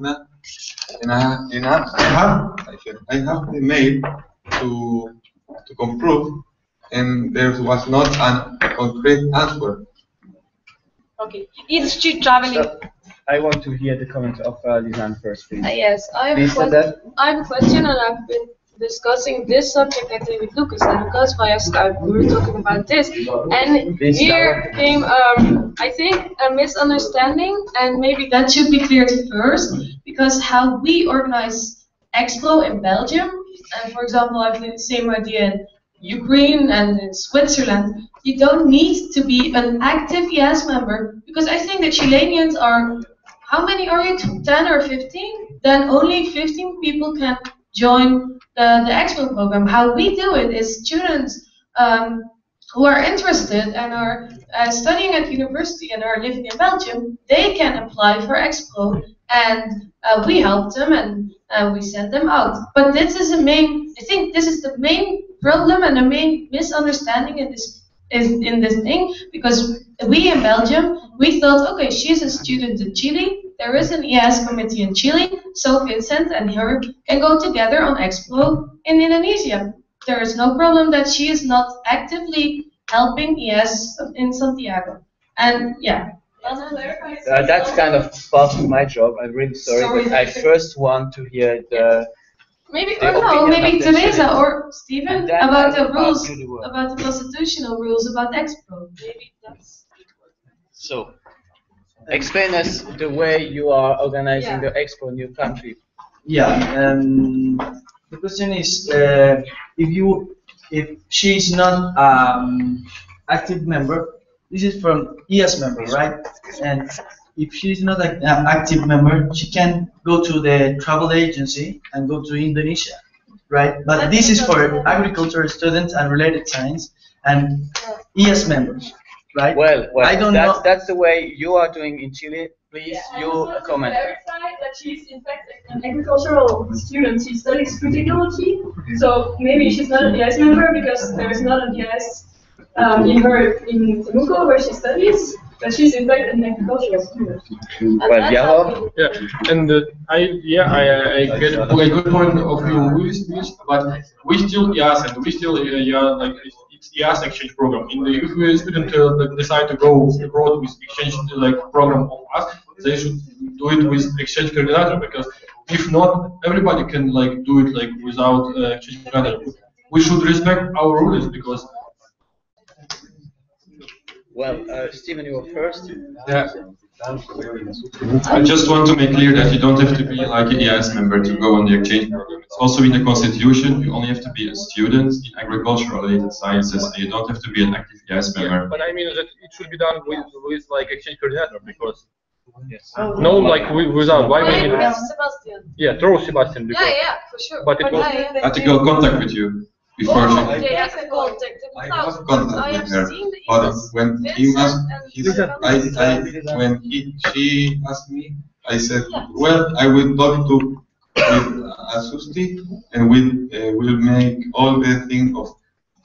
I have the mail to comprove, and there was not a concrete answer. Okay, is she traveling? So, I want to hear the comment of Lisanne first, please. Yes, I have a question, and I've been discussing this subject actually with Lucas and Lucas via Skype. We were talking about this, and here came, I think, a misunderstanding, and maybe that should be cleared first, because how we organize Expo in Belgium, and for example, I've the same idea in Ukraine and in Switzerland, you don't need to be an active IAAS member, because I think the Chileans are, how many are you, 10 or 15? Then only 15 people can join the Expo program. How we do it is students who are interested and are studying at university and are living in Belgium, they can apply for Expo, and we help them and we send them out. But this is the main, I think this is the main problem and the main misunderstanding in this thing, because we in Belgium, we thought, okay, she's a student in Chile, there is an IAAS committee in Chile, so Vincent and her can go together on Expo in Indonesia. There is no problem that she is not actively helping IAAS in Santiago. And yeah. That's kind of part of my job. I'm really sorry, but I first want to hear maybe Teresa or Steven about the rules, about the constitutional rules about Expo. Maybe that's. So, explain us the way you are organizing the Expo in your country. Yeah, the question is, if she is not active member, this is from IAAS member, right? And if she is not an active member, she can go to the travel agency and go to Indonesia, right? But this is for agriculture students and related science and IAAS members, right? Well, I don't know. That's the way you are doing in Chile. Please, you comment. Verify that she's in fact an agricultural student. She studies fruit ecology, so maybe she's not an IAAS member because there is not an IAAS in Temuco where she studies, but she's in fact an agricultural student. Well, yeah, and I get a good point of view with this, but we still IAAS and we still like it's IAAS exchange program. If a student decide to go abroad with exchange program of us, they should do it with exchange coordinator, because if not, everybody can do it without exchange coordinator. We should respect our rules, because. Well, Steven, you were first. Yeah. I just want to make clear that you don't have to be like an IAAS member to go on the exchange program. It's also in the constitution, you only have to be a student in agricultural related sciences, and you don't have to be an active IAAS member. But I mean that it should be done with exchange coordinator, because no, without, why we need Sebastian. Yeah, throw Sebastian. Because, yeah, for sure. But it was article contact with you. Before they have contact. I have contact with her, but when he asked, she asked me, I said, well, I will talk to Asusti, and we'll make all the thing of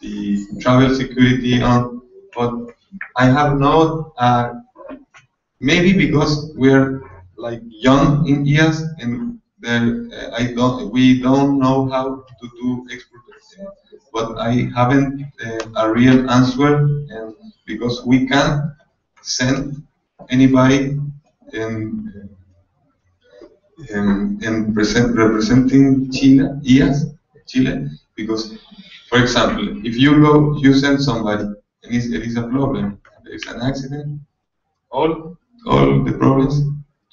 the travel security on. But I have not. Maybe because we're young in IAAS, and we don't know how to do export. But I haven't a real answer, and because we can't send anybody in representing Chile, Chile, because, for example, if you send somebody and it is a problem, there is an accident, all the problems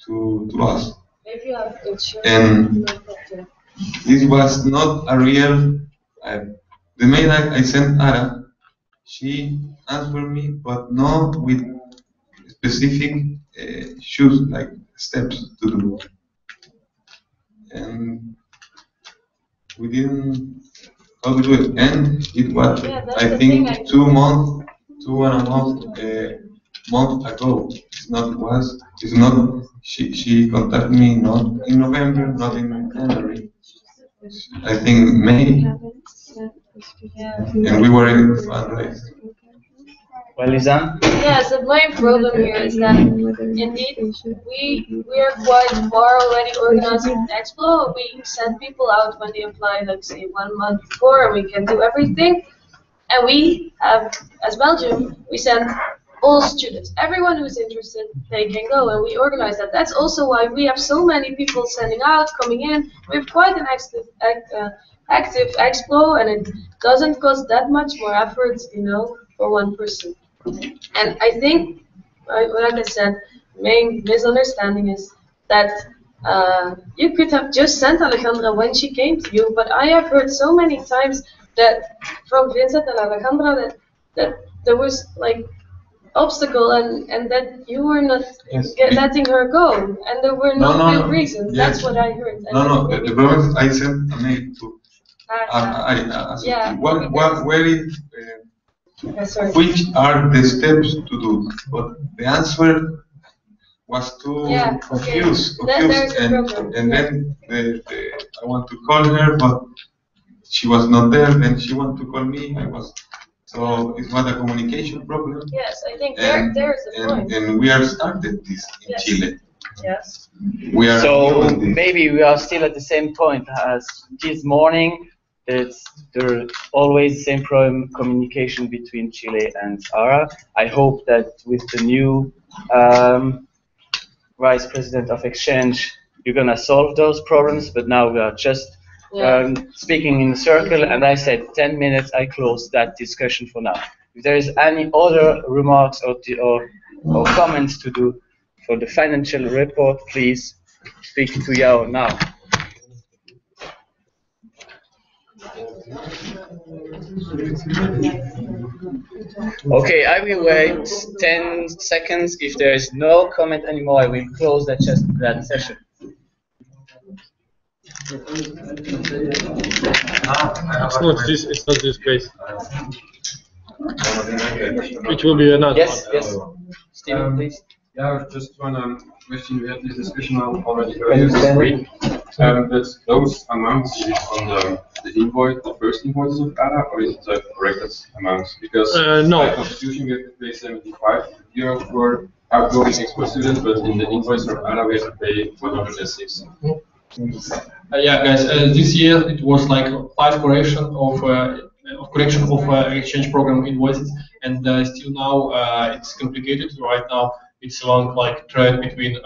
to us. If you have insurance, and this was not a real. The mail I sent Ara, she answered me, but not with specific steps to do. And we didn't how to do it. And it was, I think, 2.5 months ago. It's not. She contacted me not in November, not in January. I think May. And we were in fundraise. Lisanne? Yes, the main problem here is that indeed we are quite far already organized in Expo. We send people out when they apply, like say 1 month before, and we can do everything. And we have, as Belgium, we send all students, everyone who's interested, they can go, and we organize that. That's also why we have so many people sending out, coming in. We have quite an active expo, and it doesn't cost that much more effort, you know, for one person. And I think, like I said, main misunderstanding is that you could have just sent Alejandra when she came to you, but I have heard so many times that from Vincent and Alejandra that there was like obstacle and that you were not letting her go, and there were no real reasons. Yes. That's what I heard. No. The problem is I sent a mail to. Yeah. Where is? Sorry. Which are the steps to do? But the answer was too confused, and then I want to call her, but she was not there. Then she wanted to call me. So it was a communication problem. Yes, I think there's the point. And we are started this in Chile. Yes. We are So maybe we are still at the same point as this morning. There's always the same problem, communication between Chile and ARA. I hope that with the new Vice President of Exchange, you're gonna solve those problems. But now we are just speaking in a circle, and I said 10 minutes. I close that discussion for now. If there is any other remarks or comments to do for the financial report, please speak to Yao now. Okay, I will wait 10 seconds. If there is no comment anymore, I will close that session. It's not this case. It will be another. Yes. Steven, please. Yeah, just one question. We had this discussion already earlier this week. But those amounts on the invoice, the first invoices of ARA, or is it the corrected amounts? Because no. by constitution we have to pay €75 for outgoing export students, but in the invoice of ARA we have to pay 106. Yeah, guys. This year it was like 5 correction of exchange program invoices, and still now it's complicated. Right now it's a long like thread between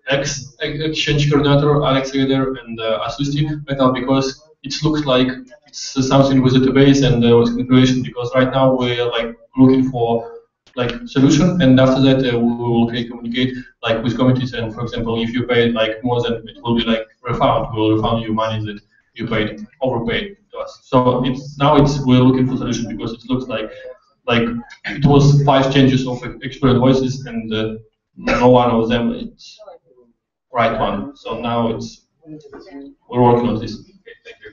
exchange coordinator Alex Reder and Asusti right now, because it looks like it's something with the database and with calculation, because right now we're like looking for like solution, and after that we will communicate like with committees, and for example if you pay like more than, it will be like refund, we will refund you money that you paid, overpaid to us. So we're looking for solution, because it looks like it was 5 changes of extra invoices, and no one of them it's right one. So now we're working on this. Okay, thank you.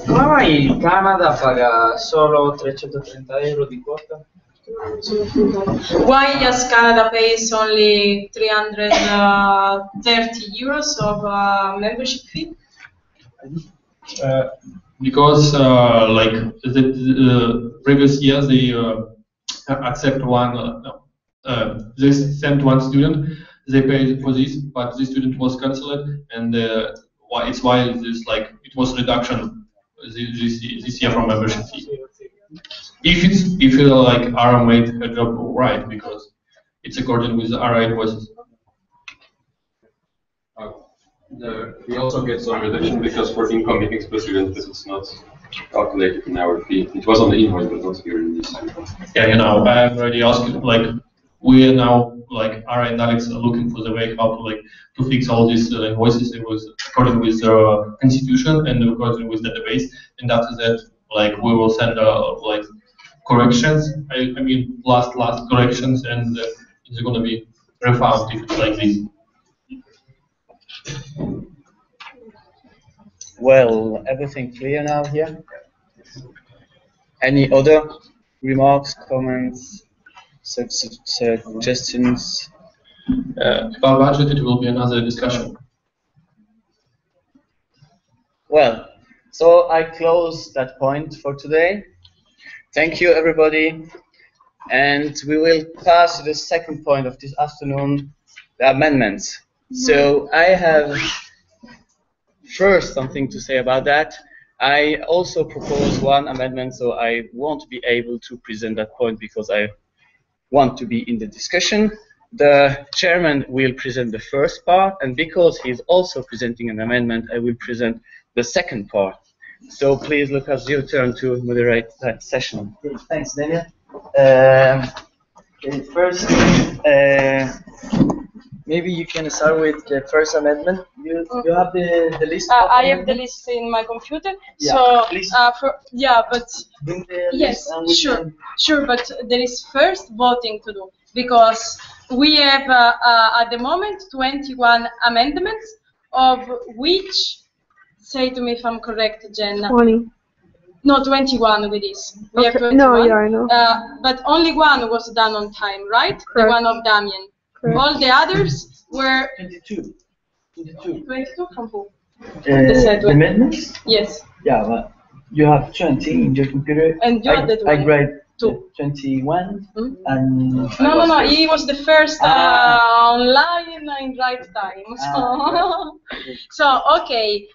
Come mai il Canada paga solo 330 euro di quota? Why does Canada pays only 330 euros of membership fee? Because like the previous years they accept they sent one student, they paid for this, but this student was cancelled, and it's why this like it was reduction this year from membership fee. If like ARA made her job right, because it's according with the ARA invoices. We also get some reduction because for incoming expert students, this is not calculated in our fee. It was on the invoice, but not here in this. Yeah, you know, I have already asked you, like, we are now, like, Ara and Alex are looking for the way how to fix all these invoices. It was according with the constitution and according with the database, and after that, like, we will send like corrections. I mean, last corrections, and it's going to be refound if it's like this. Well, everything clear now here? Any other remarks, comments, suggestions? About budget, it will be another discussion. Well, So I close that point for today. Thank you, everybody. And we will pass to the second point of this afternoon, the amendments. So I have first something to say about that. I also propose one amendment, so I won't be able to present that point because I want to be in the discussion. The chairman will present the first part, and because he's also presenting an amendment, I will present the second part. So please, Lucas, your turn to moderate that session. Okay, thanks, Daniel. First, maybe you can start with the first amendment. You have the list? I have the list in my computer. Yeah, so, please. but Bring the yes, list sure, but there is first voting to do because we have at the moment 21 amendments, of which, say to me if I'm correct, Jenna. 20. No, 21 with this. We have 21. No, yeah, I know. But only one was done on time, right? Correct. The one of Damien. Correct. All the others were 22. 22 from who? The amendments? Yes. Yeah, but you have 20 in your computer. And you added I one. grade 2. 21 Hmm? and No, he was the first online in right time. So okay,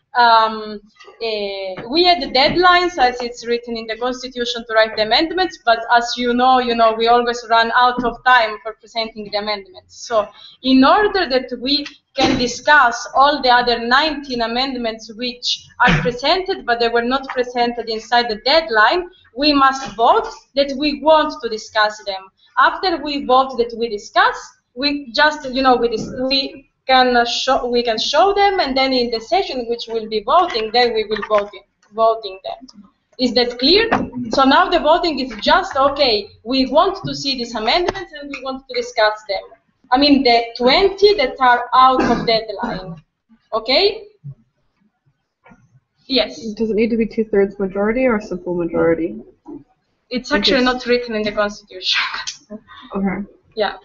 we had the deadlines as it's written in the Constitution to write the amendments, but as you know, we always run out of time for presenting the amendments. So in order that we can discuss all the other 19 amendments which are presented, but they were not presented inside the deadline, we must vote that we want to discuss them. After we vote that we discuss, we just, we can show them, and then in the session which we'll be voting, then we will voting them. Is that clear? So now the voting is just, okay, we want to see these amendments and we want to discuss them. I mean the 20 that are out of deadline. Okay? Yes. Does it need to be 2/3 majority or simple majority? It's actually not written in the Constitution. Okay. Yeah.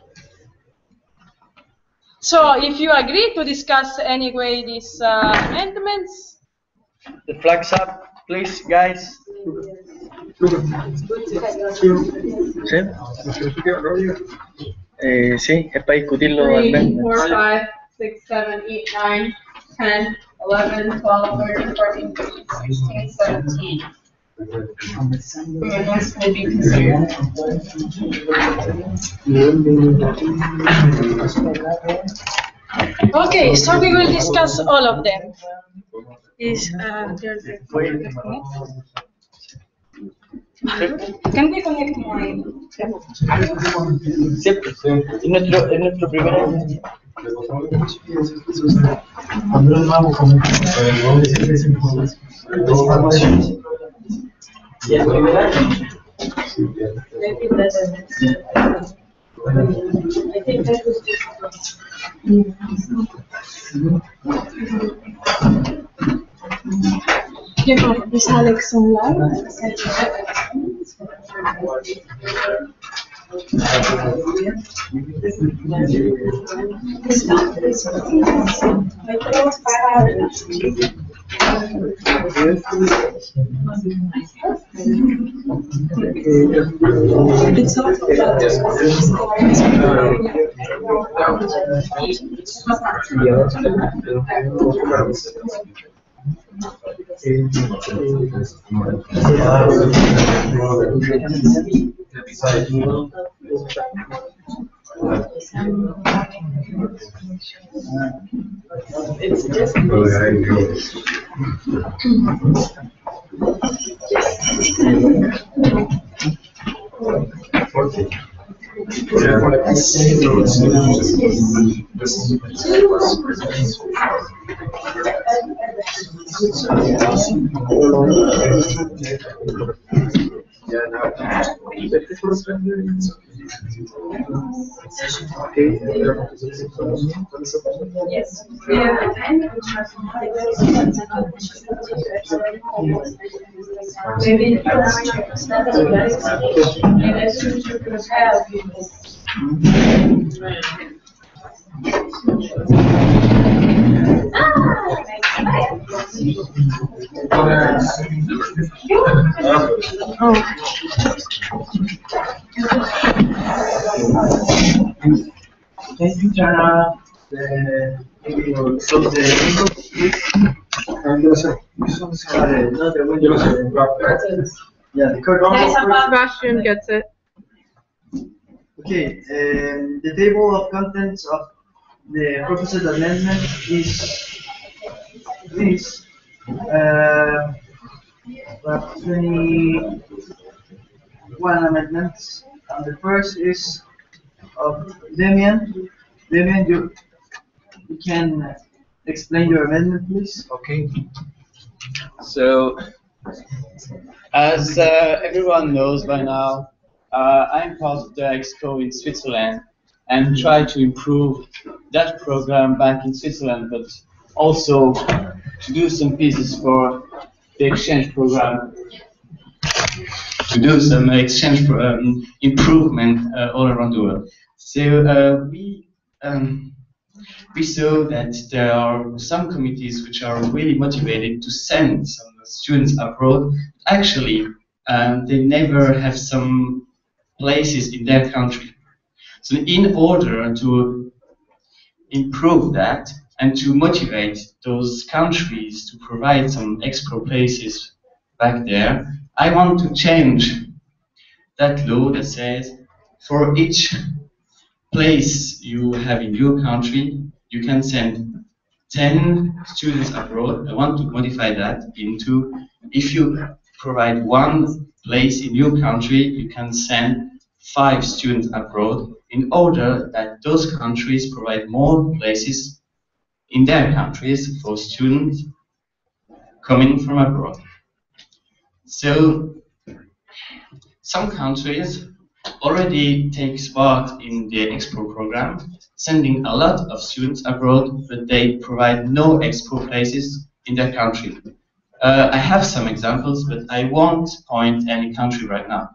So if you agree to discuss anyway these amendments. the flags up, please, guys. Sí, es para discutirlo. 3, 4, 5, 6, 7, 8, 9, 10, 11, 12, 13, 14, 15, 16, 17. Amendments will be considered. Okay, so we will discuss all of them. Can we connect my? Siempre. Es nuestro primer año. ¿Y el primer año? Is Alex online? It's just. Yes. Maybe Can you turn on the video so the window, please? No, the window. Yeah, the curtain. Sebastian gets it. Okay, the table of contents of the proposed amendment is this. We have 21 amendments, and the first is of Demian. Demian, you can explain your amendment, please? Okay. So, as everyone knows by now, I'm part of the Expo in Switzerland and try to improve that program back in Switzerland, but also to do some pieces for the exchange program, to do some exchange improvement all around the world. So we saw that there are some committees which are really motivated to send some students abroad. Actually, they never have some places in their country. So in order to improve that and to motivate those countries to provide some extra places back there, I want to change that law that says for each place you have in your country, you can send 10 students abroad. I want to modify that into, if you provide one place in your country, you can send 5 students abroad in order that those countries provide more places in their countries for students coming from abroad. So some countries already take part in the Expo program, sending a lot of students abroad, but they provide no Expo places in their country. I have some examples, but I won't point any country right now.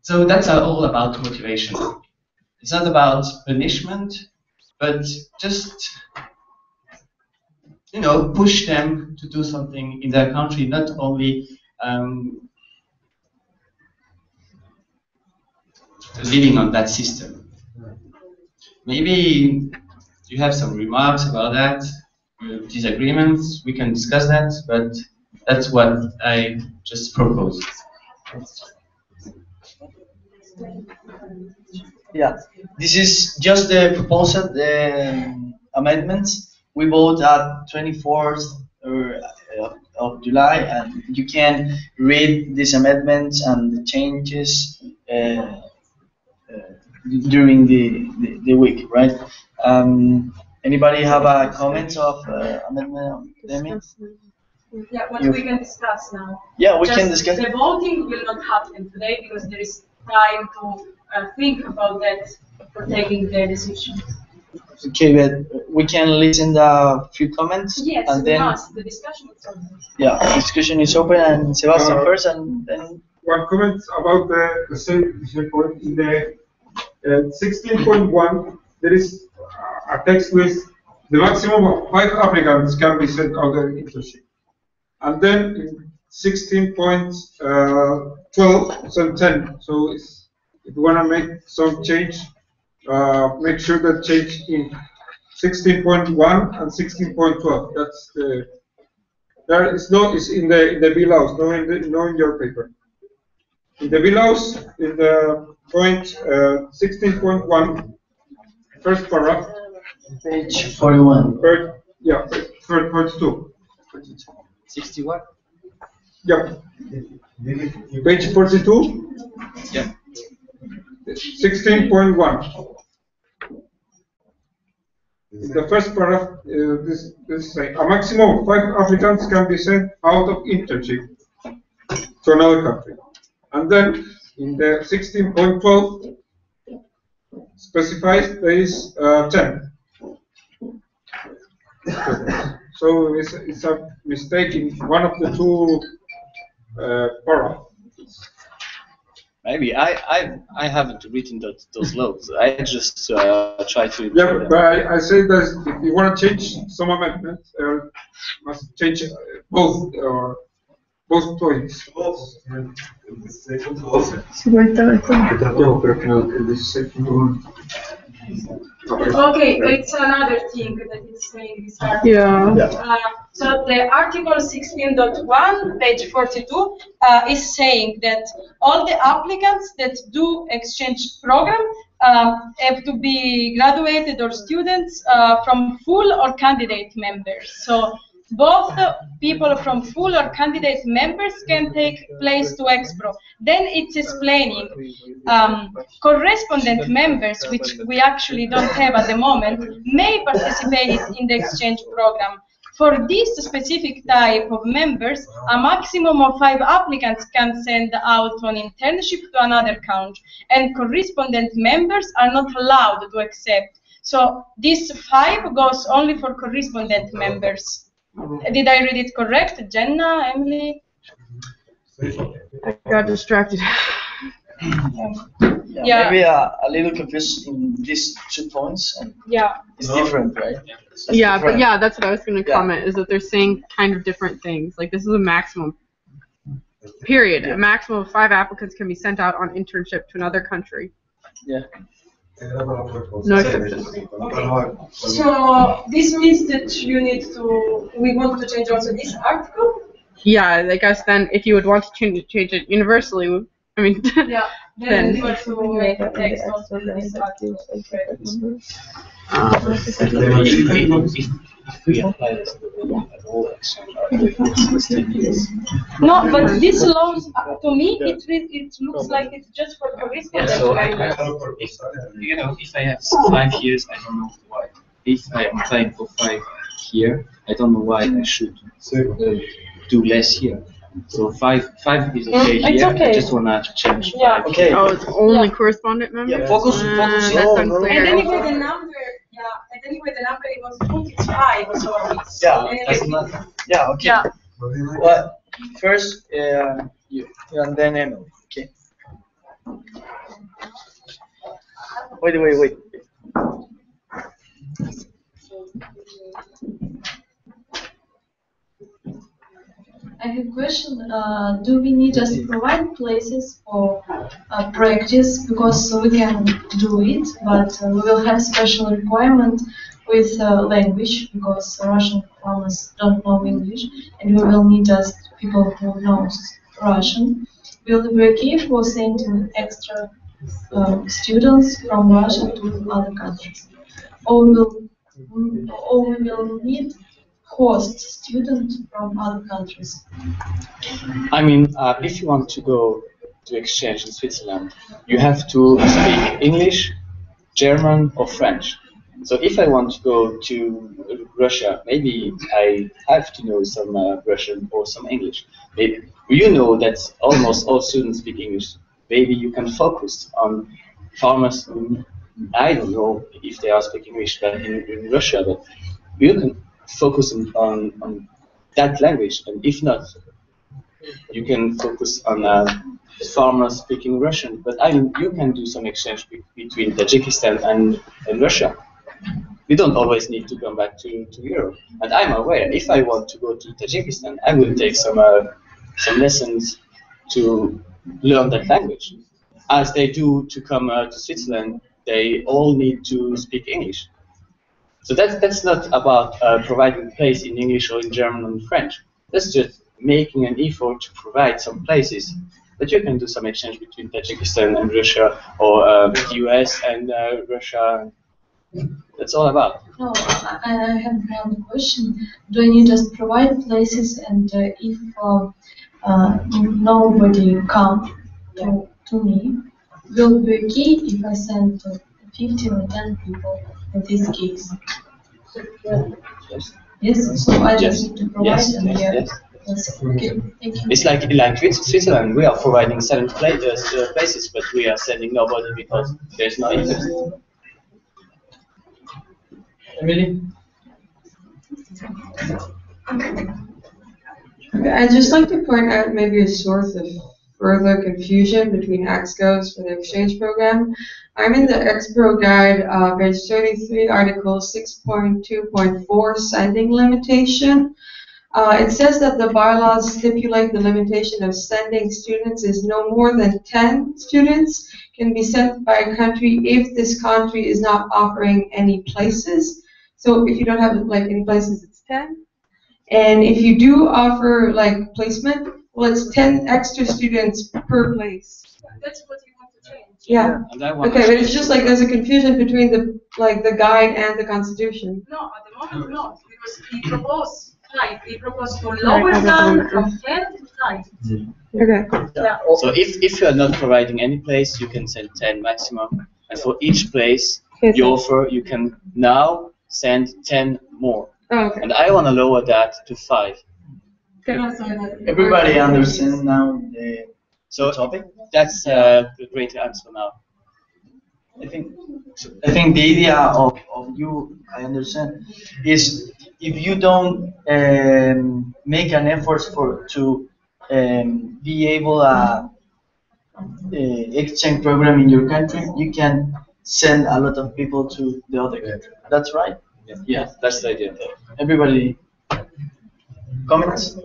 So that's all about motivation. It's not about punishment, but just, you know, push them to do something in their country, not only living on that system. Maybe you have some remarks about that, disagreements, we can discuss that, but that's what I just proposed. Yeah, this is just the proposal, amendments. We vote at 24th of July, and you can read these amendments and the changes during the week, right? Anybody have a comment of amendment? Demi? Yeah, what we can discuss now. Yeah, we can discuss. The voting will not happen today because there is time to think about that for taking the decision. Okay, but we can listen a few comments. Yes, and then the discussion is open. yeah, the discussion is open, and Sebastian first, and then one comment about the same point in the 16.1. There is a text with the maximum of 5 applicants can be sent out of internship, and then in 16.12 and 10. So if you want to make some change, make sure that change in 16.1 and 16.12. That's the there is no is in the below, no in your paper. In the below, in the point 16.1, first paragraph, page 41. Yeah, third point 2. 61? Yeah. Page 42? Yeah. 16.1. In the first paragraph, this is a maximum of 5 applicants can be sent out of internship to another country. And then in the 16.12 specifies there is 10. So it's a mistake in one of the two paragraphs. Maybe I haven't written those laws. I just try to. Yeah, but I say that if you want to change some amendment, must change both points. Okay, it's another thing that it's saying this article. Yeah. So the article 16.1, page 42, is saying that all the applicants that do exchange program have to be graduated or students from full or candidate members. So both people from full or candidate members can take place to Expro. Then it's explaining correspondent members, which we actually don't have at the moment, may participate in the exchange program. For this specific type of members, a maximum of 5 applicants can send out on internship to another country, and correspondent members are not allowed to accept. So this 5 goes only for correspondent members. Did I read it correct, Jenna, Emily? I got distracted. Yeah. Maybe a little confused in these 2 points. And Yeah. it's different, right? It's Yeah, different. but yeah, that's what I was going to Yeah. comment, is that they're saying kind of different things. Like, this is a maximum, period. Yeah. A maximum of 5 applicants can be sent out on internship to another country. Yeah. No exceptions. So this means that we want to change also this article? Yeah, I guess then if you would want to change it universally, I mean, Yeah. Then we want to make a text also in this article. If we apply this at all exchange articles, No, but this law, to me, it looks like it's just for correspondent so members. if I have 5 years, I don't know why. If I am applying for 5 here, I don't know why I should do less here. So 5 is okay It's here. okay. I just wanna change. Yeah. 5 Okay. oh, it's only correspondent members? Yeah, focus. That's No, unclear. And anyway, the number, it was put, it's 5, so it's. Yeah, anyway. That's not. Yeah, okay. Yeah. Well, first, you, and then Emily. Okay. Wait. I have a question. Do we need just to provide places for practice, because we can do it, but we will have special requirement with language, because Russian farmers don't know English, and we will need just people who knows Russian. Will it be okay for sending extra students from Russia to other countries, or we will need host students from other countries? I mean, if you want to go to exchange in Switzerland, you have to speak English, German, or French. So if I want to go to Russia, maybe I have to know some Russian or some English. Maybe you know that almost all students speak English. Maybe you can focus on farmers. I don't know if they are speaking English, but in Russia, but you can focus on that language, and if not, you can focus on farmers speaking Russian. But you can do some exchange between Tajikistan and Russia. We don't always need to come back to Europe. And I'm aware, if I want to go to Tajikistan, I will take some lessons to learn that language. As they do to come to Switzerland, they all need to speak English. So that's not about providing place in English or in German and French. That's just making an effort to provide some places. But you can do some exchange between Tajikistan and Russia, or the US and Russia. That's all about. No, I have another question. Do I need just provide places, and if nobody come to me, will it be okay if I send 15 or 10 people in this case? Yes. Yes, so I just need to provide Yes. and yeah. Yes. Yes. Okay, thank you. It's like Switzerland. We are providing 7 places, but we are sending nobody because there's no interest. Emily? Okay, I'd just like to point out maybe a source of further confusion between EXCOs for the exchange program. I'm in the EXPRO guide, page 33, article 6.2.4, sending limitation. It says that the bylaws stipulate the limitation of sending students is no more than 10 students can be sent by a country if this country is not offering any places. So if you don't have like any places, it's 10. And if you do offer like placement, well, it's 10 extra students per place. That's what you want to change. Yeah. Okay, but it's just like there's a confusion between the guide and the constitution. No, at the moment not, because we propose to lower down from 10 to 9. Okay. Yeah. So if you are not providing any place, you can send 10 maximum, and for each place you offer, you can now send 10 more. Oh, okay. And I want to lower that to 5. Everybody understands now the topic? That's a great answer now. I think the idea of you, I understand, is if you don't make an effort to be able exchange program in your country, you can send a lot of people to the other country. That's right? Yeah, that's the idea. Everybody comments?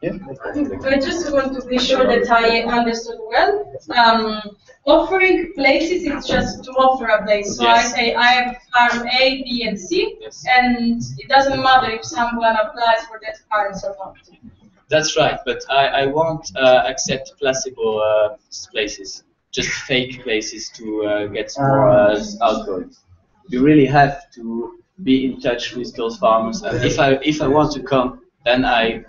I just want to be sure that I understood well. Offering places is just to offer a place. So Yes. I say I have farm A, B, and C, Yes. and it doesn't matter if someone applies for that farms or not. That's right, but I won't accept placebo places, just fake places to get more outgoing. You really have to be in touch with those farmers, and if I want to come, then I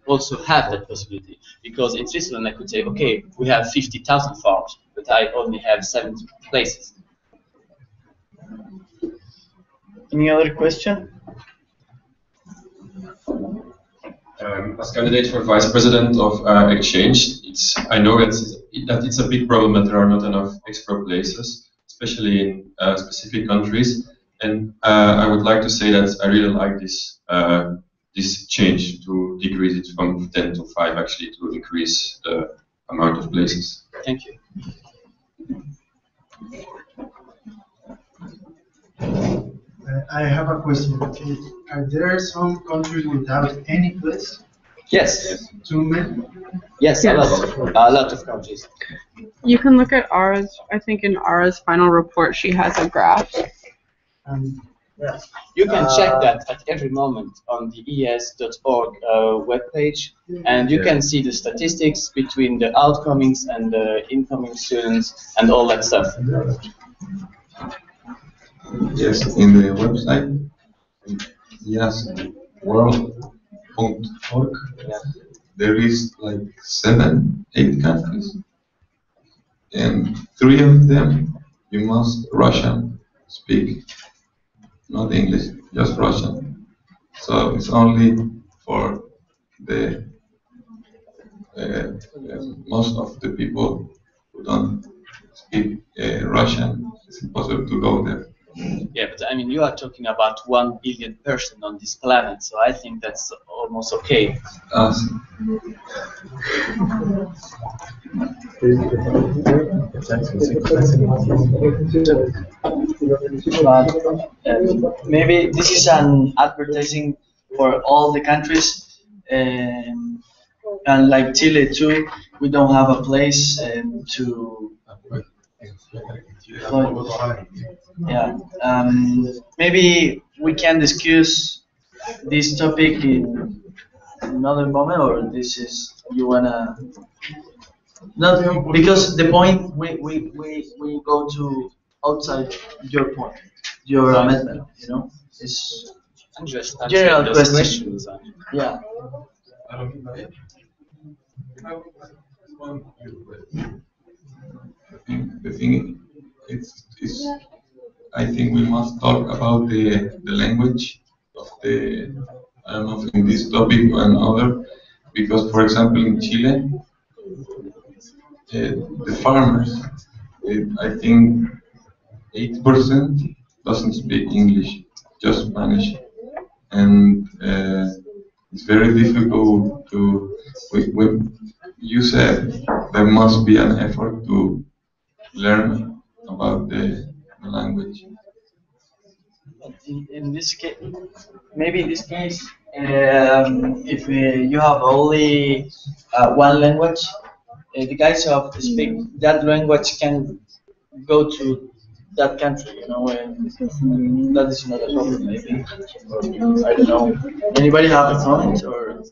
also have that possibility. Because in Switzerland I could say, okay, we have 50,000 farms, but I only have 70 places. Any other question? As candidate for vice president of exchange, I know that it's a big problem that there are not enough extra places, especially in specific countries. And I would like to say that I really like this this change to decrease it from 10 to 5, actually, to increase the amount of places. Thank you. I have a question. Okay. Are there some countries without any place? Yes. Too many? Yes, a lot of countries. You can look at Ara's, I think in Ara's final report she has a graph. Yeah. You can check that at every moment on the IAAS.org webpage, and you can see the statistics between the outgoings and the incoming students and all that stuff. Yes, in the website, yes, world.org, there is like 7, 8 countries, and 3 of them you must Russian speak. Not English, just Russian. So it's only for the most of the people who don't speak Russian. It's impossible to go there. Yeah, but I mean, you are talking about 1 billion person on this planet, so I think that's almost okay. Maybe this is an advertising for all the countries, and like Chile too, we don't have a place to. Yeah, maybe we can discuss this topic in another moment, or this is you wanna. Not because the point we go to outside your point, your amendment, you know, it's Just general those questions. Yeah. The thing is, I think we must talk about the language of the, I don't know if in this topic or another, because for example in Chile, the farmers, I think 8% doesn't speak English, just Spanish, and it's very difficult to. When you said there must be an effort to learn about the language. In this case, maybe in this case, if you have only one language, the guys who speak that language can go to that country, you know, and that is not a problem, maybe. Or, I don't know. Anybody have a comment or?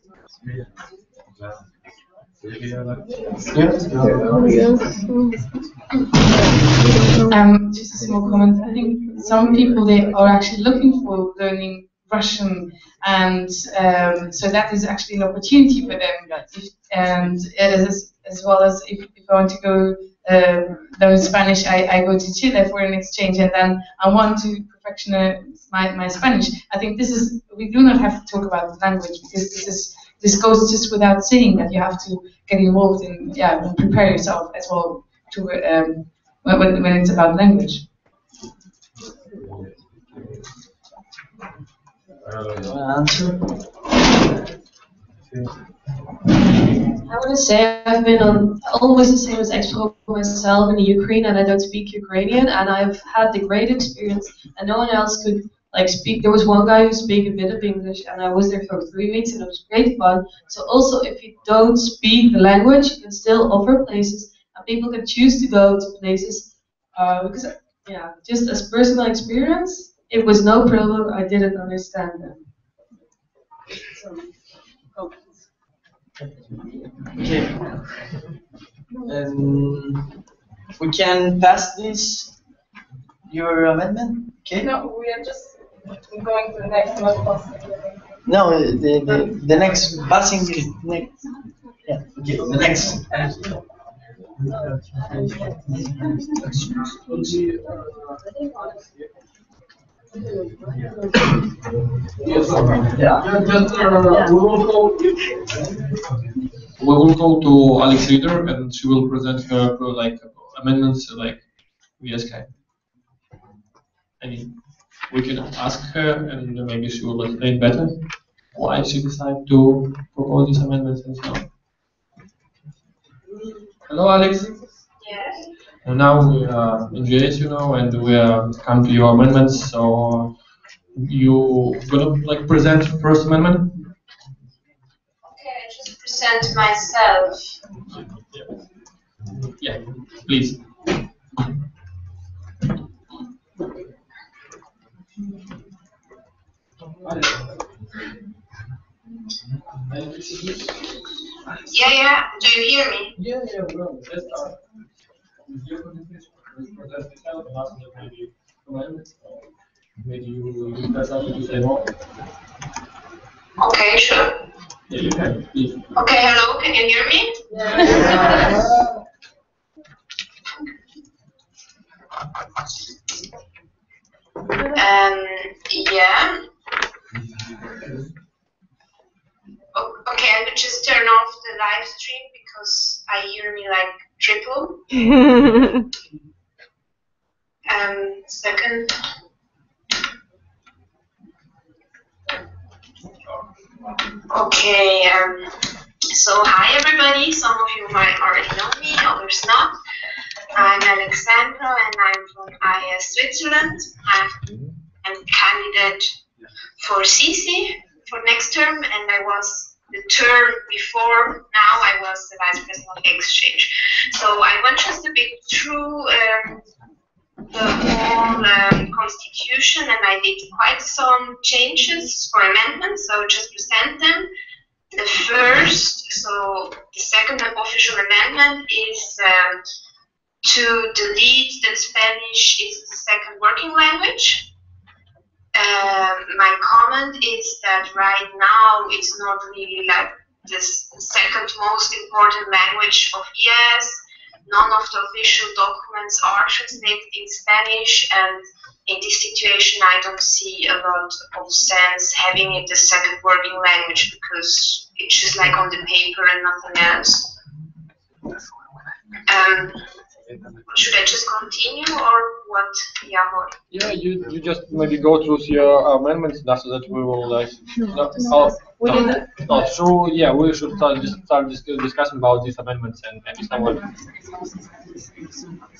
Just a small comment. I think some people they are actually looking for learning Russian, and so that is actually an opportunity for them. And as well as if I want to go learn Spanish, I go to Chile for an exchange, and then I want to perfectionize my Spanish. I think we do not have to talk about language because this goes just without saying that you have to get involved in and prepare yourself as well to when it's about language. I want to say I've been on almost the same as Expo myself in the Ukraine, and I don't speak Ukrainian, and I've had the great experience, and no one else could speak. There was one guy who spoke a bit of English, and I was there for 3 weeks, and it was great fun. So also, if you don't speak the language, you can still offer places, and people can choose to go to places because, just as personal experience, it was no problem. I didn't understand them. So, Okay. We can pass your amendment. Okay. No, we are just going to the next one. No, the next passing is next. Yeah. Okay. The next. We will go to Alex Reader, and she will present her amendments via Skype. We can ask her, and maybe she will explain better why she decided to propose these amendments and so on. Hello, Alex. yes. And now we are in JS, and we are come to your amendments. So you gonna present first amendment? Okay, I just present myself. Yeah, please. Yeah. Do you hear me? Yeah, well, let's start. Maybe you have something to say more. Okay, sure. Yeah, you can, please. Okay, hello, can you hear me? Yeah. Okay, I will just turn off the live stream because I hear me like triple. Second. Okay, so hi everybody. Some of you might already know me, others not. I'm Alexandra and I'm from IAAS Switzerland. I'm candidate for CC for next term, and I was the term before. Now I was the vice president of exchange. So I went just a bit through the whole constitution, and I did quite some changes for amendments. So just present them. The second official amendment is to delete that Spanish is the second working language. My comment is that right now it's not really like the second most important language of IAAS. None of the official documents are translated in Spanish, and in this situation I don't see a lot of sense having it the second working language because it's just like on the paper and nothing else. Should I just continue or what we are holding. Yeah, you just maybe go through your amendments, and after that we will we should start discussing about these amendments and maybe someone.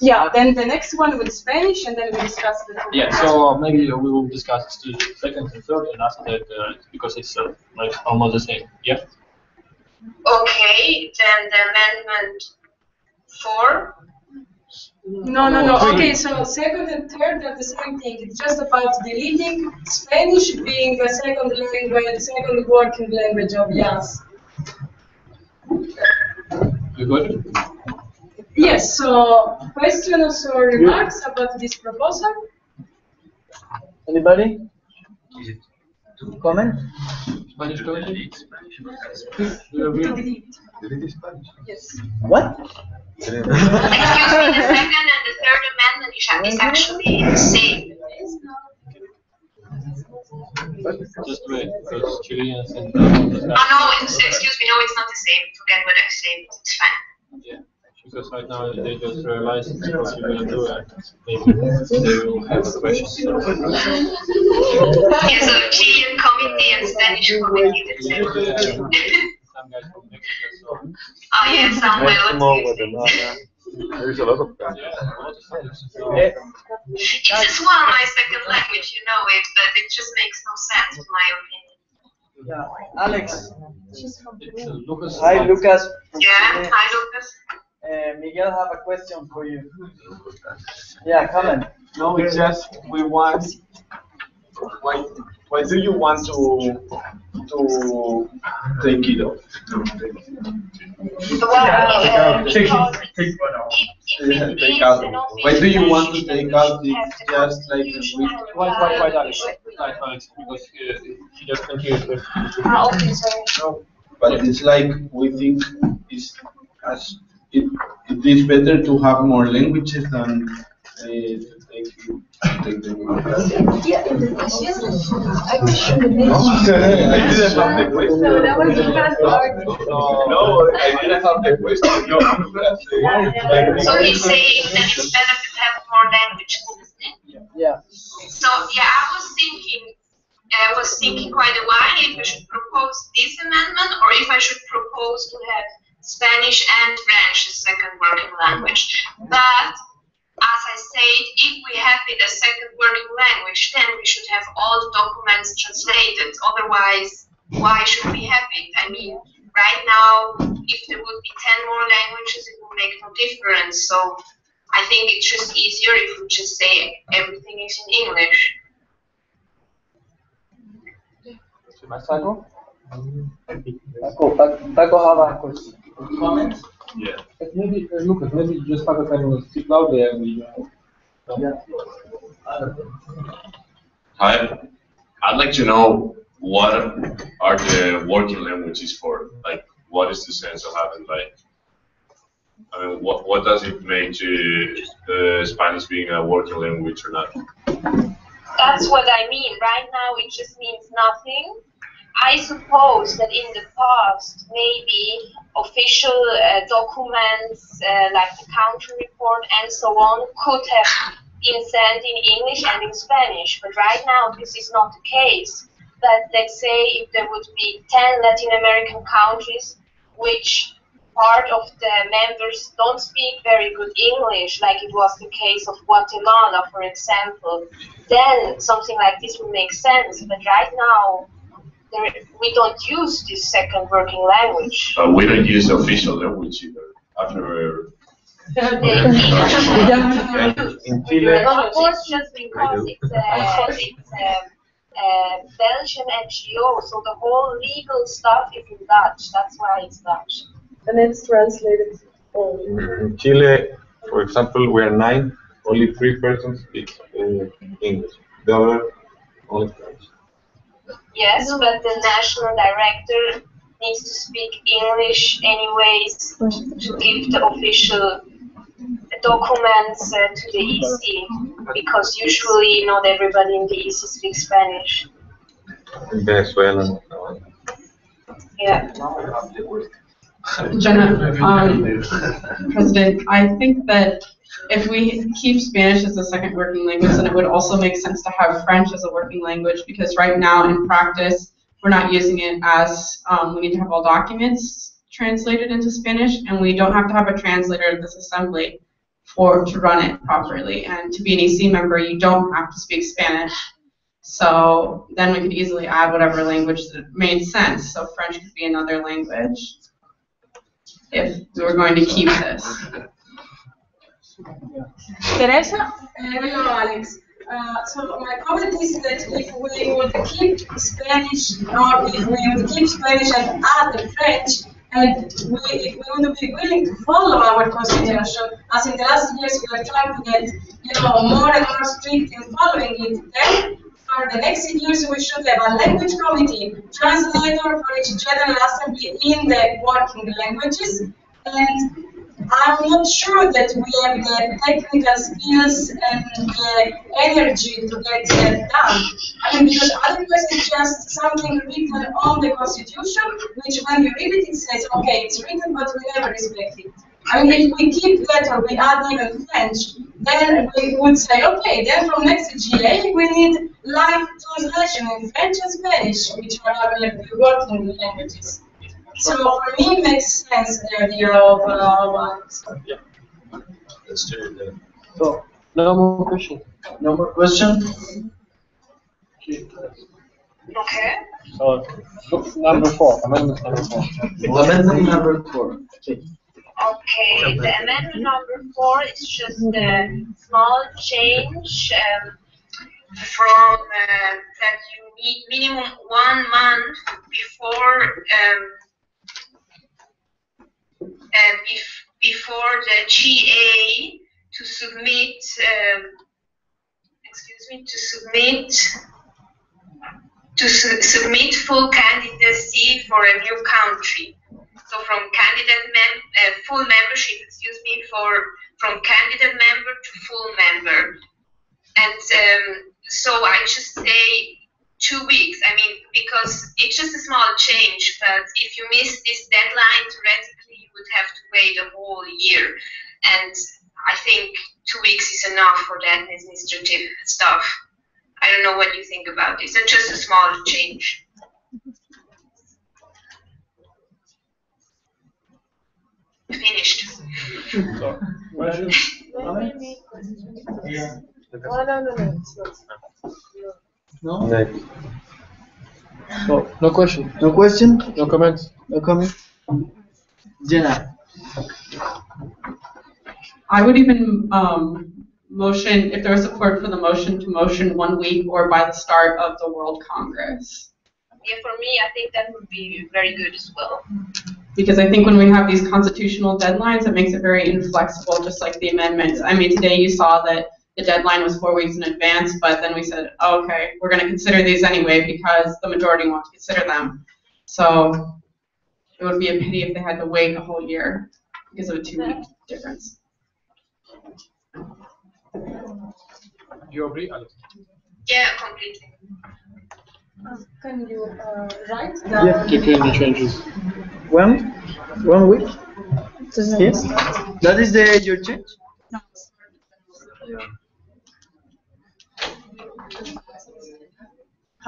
Yeah, then the next one with Spanish, and then we discuss the. Yeah, so maybe we will discuss the second and third, and after that, because it's like almost the same. Yeah. Okay, then the amendment 4. No. Okay, so second and third are the same thing. It's just about deleting Spanish being the second language, second working language of IAAS. You got it? Yes. So questions or remarks about this proposal? Anybody? Comment? Spanish Yes. What? Excuse me, the second and the third amendment is actually the same. Just wait, because Chileans and. Oh no, excuse me, no, it's not the same. Forget what I said. It's fine. Yeah, because right now they just realized what you're going to do, and maybe they will have a question. Yeah, so Chilean committee and Spanish committee, the same. Some guys from Mexico, so. Oh yeah, some There's a lot of guys. It's as well my second language, you know it, but it just makes no sense in my opinion. Yeah, Alex. Lucas. Hi, Lucas. Yeah, hi Lucas. Miguel have a question for you. Yeah, comment. No, it's just we want. Why do you want to take it off? Take out. Why do you want to take out? It's just like Why, Alex? Alex, because he just continues with. No, but it's like we think it is better to have more languages than to take them out. Yeah, in the question. I didn't have the question. No, that was the best part. No, I didn't have the question. No. So he's saying that it's better to have more languages, isn't it? Yeah. So yeah, I was thinking quite a while if I should propose this amendment or if I should propose to have Spanish and French as second working language. But as I said, if we have it as second working language, then we should have all the documents translated. Otherwise, why should we have it? I mean, right now, if there would be 10 more languages, it would make no difference. So I think it's just easier if we just say everything is in English. Paco have a question. Comment? Yeah. Maybe, Lucas, maybe just Paco can speak loudly and we. Hi. I'd like to know what are the working languages for? Like, what is the sense of having, like, I mean, what does it make to Spanish being a working language or not? That's what I mean. Right now, it just means nothing. I suppose that in the past, maybe official documents like the country report and so on could have been sent in English and in Spanish. But right now, this is not the case. But let's say if there would be 10 Latin American countries, which part of the members don't speak very good English, like it was the case of Guatemala, for example, then something like this would make sense. But right now, we don't use this second working language. We don't use the official language either. After in Chile. Of course, just because it's a Belgian NGO, so the whole legal stuff is in Dutch. That's why it's Dutch. And it's translated. In Chile, for example, we are 9. Only 3 persons speak English. The other only French. Yes, but the national director needs to speak English anyways to give the official documents to the EC, because usually not everybody in the EC speaks Spanish. In Venezuela. Yeah. Jenna, President, I think that if we keep Spanish as the second working language, then it would also make sense to have French as a working language, because right now in practice, we're not using it as, we need to have all documents translated into Spanish, and we don't have to have a translator at this assembly to run it properly. And to be an EC member, you don't have to speak Spanish. So then we could easily add whatever language that made sense. So French could be another language if we were going to keep this. Teresa? Hello, Alex. So my comment is that if we would keep Spanish, or if we would keep Spanish and add the French, and if we would be willing to follow our constitution, as in the last years we are trying to get, more and more strict in following it, then for the next years we should have a language committee, translator for each general assembly in the working languages, and I'm not sure that we have the technical skills and the energy to get that done. I mean, because otherwise it's just something written on the Constitution, which when you read it, it says, okay, it's written, but we never respect it. I mean, if we keep that or we add even French, then we would say, okay, then from next GA, we need live translation in French and Spanish, which are our working languages. So for me, it makes sense the idea of Yeah. Let's do it then. So, no more question. No more question? Okay. So, number 4, amendment number 4. Amendment number 4. Okay. Okay, the amendment number 4 is just a small change from that you need minimum 1 month before the GA to submit, submit full candidacy for a new country. So from full membership, from candidate member to full member. And so I just say 2 weeks. I mean, because it's just a small change, but if you miss this deadline, theoretically you would have to wait a whole year. And I think 2 weeks is enough for the administrative stuff. I don't know what you think about this. It's just a small change. Finished. So, questions? Yeah. No. Next. So, no question. No question? No comments. No comment? Jenna. I would even motion, if there was support for the motion, to motion 1 week or by the start of the World Congress. Yeah, for me, I think that would be very good as well. Because I think when we have these constitutional deadlines, it makes it very inflexible, just like the amendments. I mean, today you saw that the deadline was 4 weeks in advance, but then we said, oh, okay, we're going to consider these anyway because the majority want to consider them. So it would be a pity if they had to wait a whole year because of a 2-week difference. You agree, Alex? Yeah, completely. Can you write Yeah. Can you changes? 1 week? Yes. That is your change?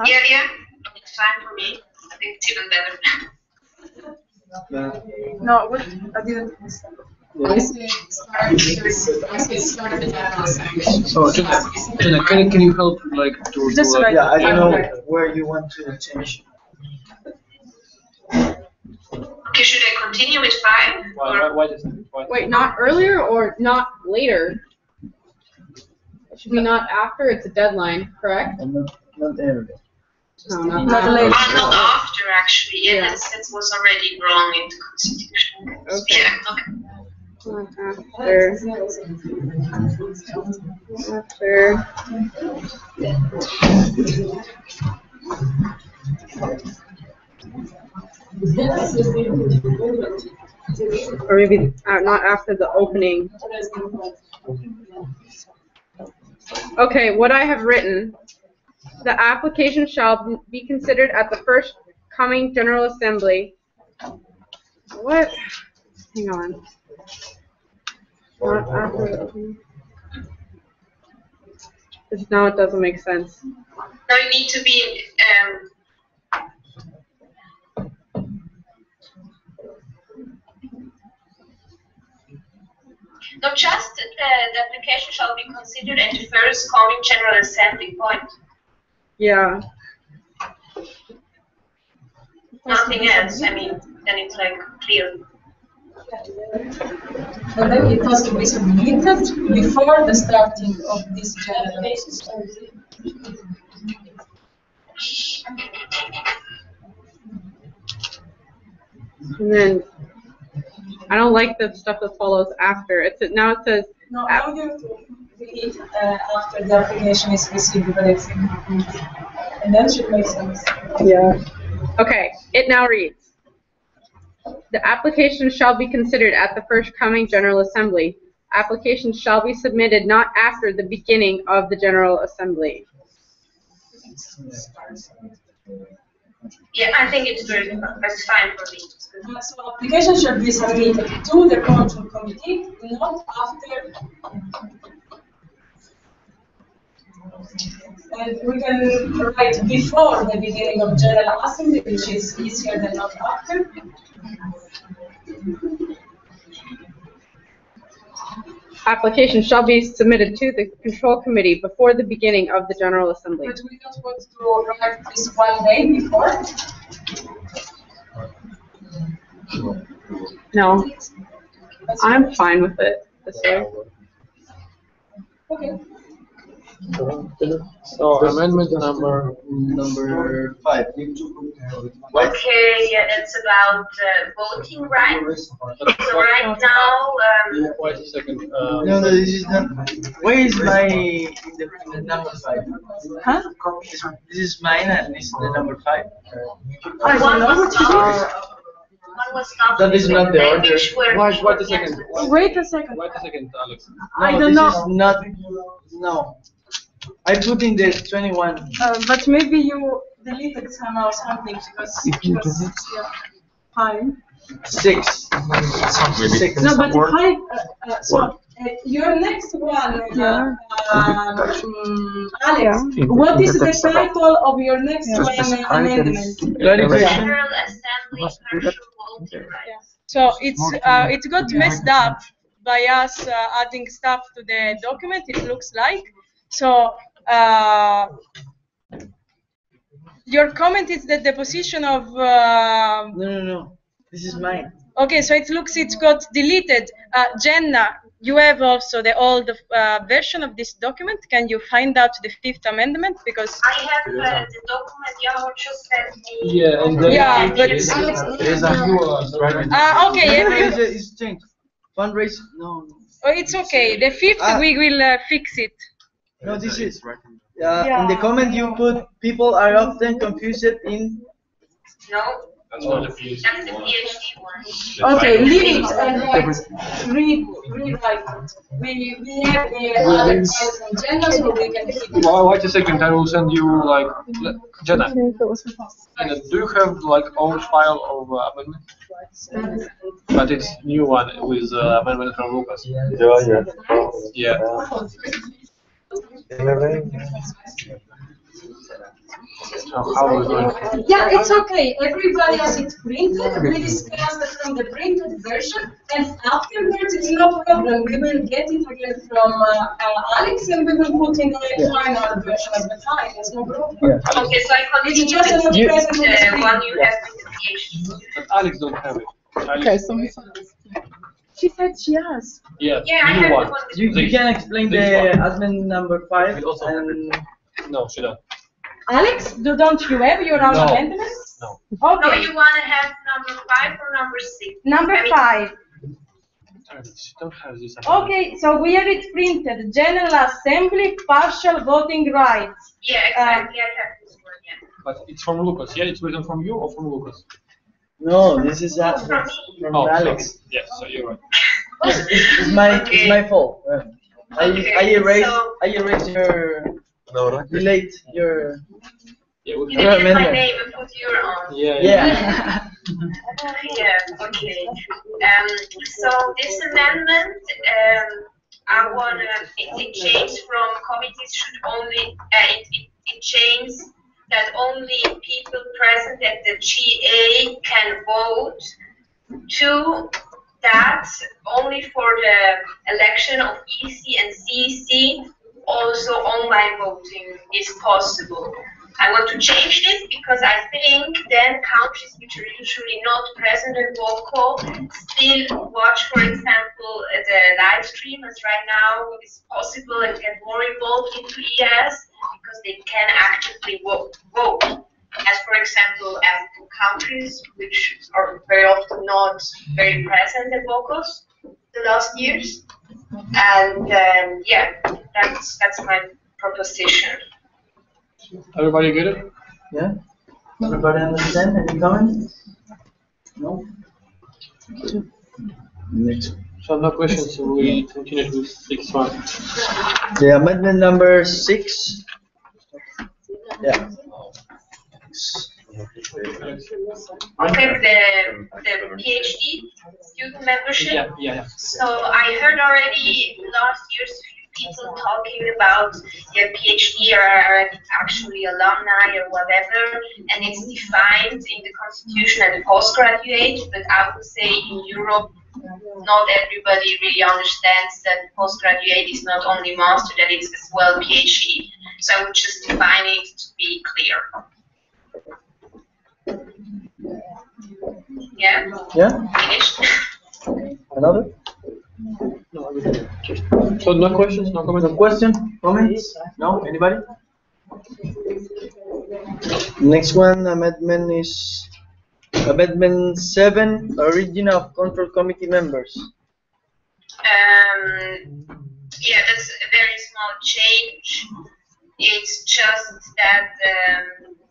Yeah, it's fine for me. I think it's even better. No, what? I didn't understand. I say start of the general session. So, Jenna, can you help, like, to Yeah, I don't know where you want to change. Okay, should I continue with 5? Wait, not earlier or not later? It should be not after, it's a deadline, correct? Not early. No, not Not after, actually. Yeah, that was already wrong in the Constitution. Okay. Yeah, okay. Or maybe not after the opening. Okay, what I have written, the application shall be considered at the first coming General Assembly. What? Hang on. Not after the opening. Now it doesn't make sense. Now you need to be no, just the application shall be considered at the first coming General Assembly point. Yeah. Nothing else. I mean, then it's like clear. And then it has to be submitted before the starting of this general assembly. And then I don't like the stuff that follows after. Now it says. No, now you have to read after the application is received, but it's and then should make sense. Yeah. Okay. It now reads. The application shall be considered at the first coming General Assembly. Applications shall be submitted not after the beginning of the General Assembly. Yeah, I think that's fine for me. So application should be submitted to the control committee, not after. And we can write before the beginning of General Assembly, which is easier than not after. Application shall be submitted to the control committee before the beginning of the General Assembly. But we don't want to write this one day before. No, I'm fine with it this way. Okay. So amendment number 5. Okay, yeah, that's about voting rights. So right now, wait a second. No, this is not. Where is my the number 5? Huh? This is mine and this is the number 5. That is not the order. Wait a second. Wait a second. Wait a second, Alex. I No, don't this know. is not. No. I put in the 21. But maybe you deleted somehow something because yeah, fine. 6. No, but 5. So your next one, Alex. What is the title of your next amendment? General Assembly partial voting rights. So it got messed up by us adding stuff to the document. It looks like so. Your comment is that the position of No. This is mine. okay, so it looks it got deleted. Jenna, you have also the old version of this document. Can you find out the 5th amendment? Because I have the document Yahoo just sent me. Yeah, and then yeah, but there's a new okay, It's changed. Fundraise. No. oh, it's okay. The 5th we will fix it. No, this is. In the comment you put, people are often confused in. No. That's not the PhD. That's the PhD one. Okay, leave it and rewrite it. We have the other files in Jenna, so we can keep it. Well, wait a second. I will send you like Jenna. Jenna, do you have like old file of amendment? But it's new one with amendment from Lucas. Yeah. How are we going? Yeah, it's okay. Everybody has it printed. We discussed it from the printed version, and afterwards it's no problem. We will get it again from Alex, and we will put in the final version at the time. There's no problem. Yeah. Okay, so I continue It's just with an present on the the screen. one you have with the PhD. But Alex don't have it. Okay, so she said she has. Yeah, Yeah, I new have one. the one. You can explain the admin number 5 and. No, she don't. Alex, don't you have your own No. amendments? No. No, Okay, you want to have number 5 or number 6? number I mean, 5. She don't have this. Okay, so we have it printed. General Assembly, partial voting rights. Yeah, exactly. I have this one. Yeah. But it's from Lucas. Yeah, it's written from you or from Lucas? No, this is From me. from Oh, Alex. sorry. Yes, so you're right. It's my fault. I Okay, erased so- your delete your Yeah, You didn't use my name and put your own. Yeah. Yeah, okay. So this amendment, I want it changed from committees should only, it changed that only people present at the GA can vote, to that only for the election of EC and CEC, also online voting is possible. I want to change this because I think then countries which are usually not present in vocal still watch, for example, the live stream as right now is possible and get more involved into IAAS because they can actively vote. As for example, African countries which are very often not very present in vocals the last years. And yeah, that's my proposition. Everybody get it? Yeah? Everybody understand? Any comments? No? Next. So no questions, so we continue with 6.1. The amendment number 6. Yeah. Okay, the PhD student membership. Yeah. So I heard already last year's people talking about their PhD or actually alumni or whatever, and it's defined in the constitution as postgraduate, but I would say in Europe, not everybody really understands that postgraduate is not only master, that it's as well PhD. So I would just define it to be clear. Yeah? Yeah? Finished? Another? So no questions, no comments? No question? Comments? No? Anybody? Next one, amendment is Amendment 7, origin of control committee members. Yeah, that's a very small change. It's just that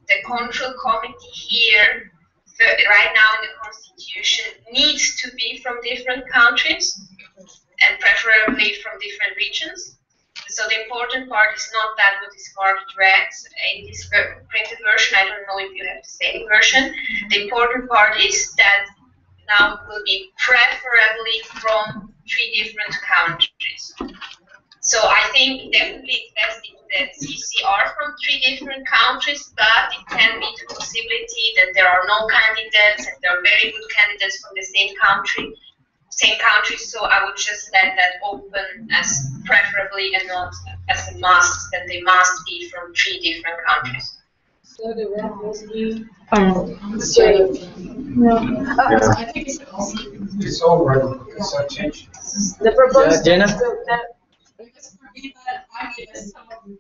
the control committee here, right now in the constitution, needs to be from different countries and preferably from different regions. So the important part is not that what is marked red in this printed version. I don't know if you have the same version. The important part is that now it will be preferably from 3 different countries. So I think definitely it's best if the CCR from 3 different countries, but it can be the possibility that there are no candidates and there are very good candidates from the same country. So I would just let that open as preferably and not as a must, that they must be from 3 different countries. So the red must be I think It's all right. It's a change. the proposed. Yeah, Jenna?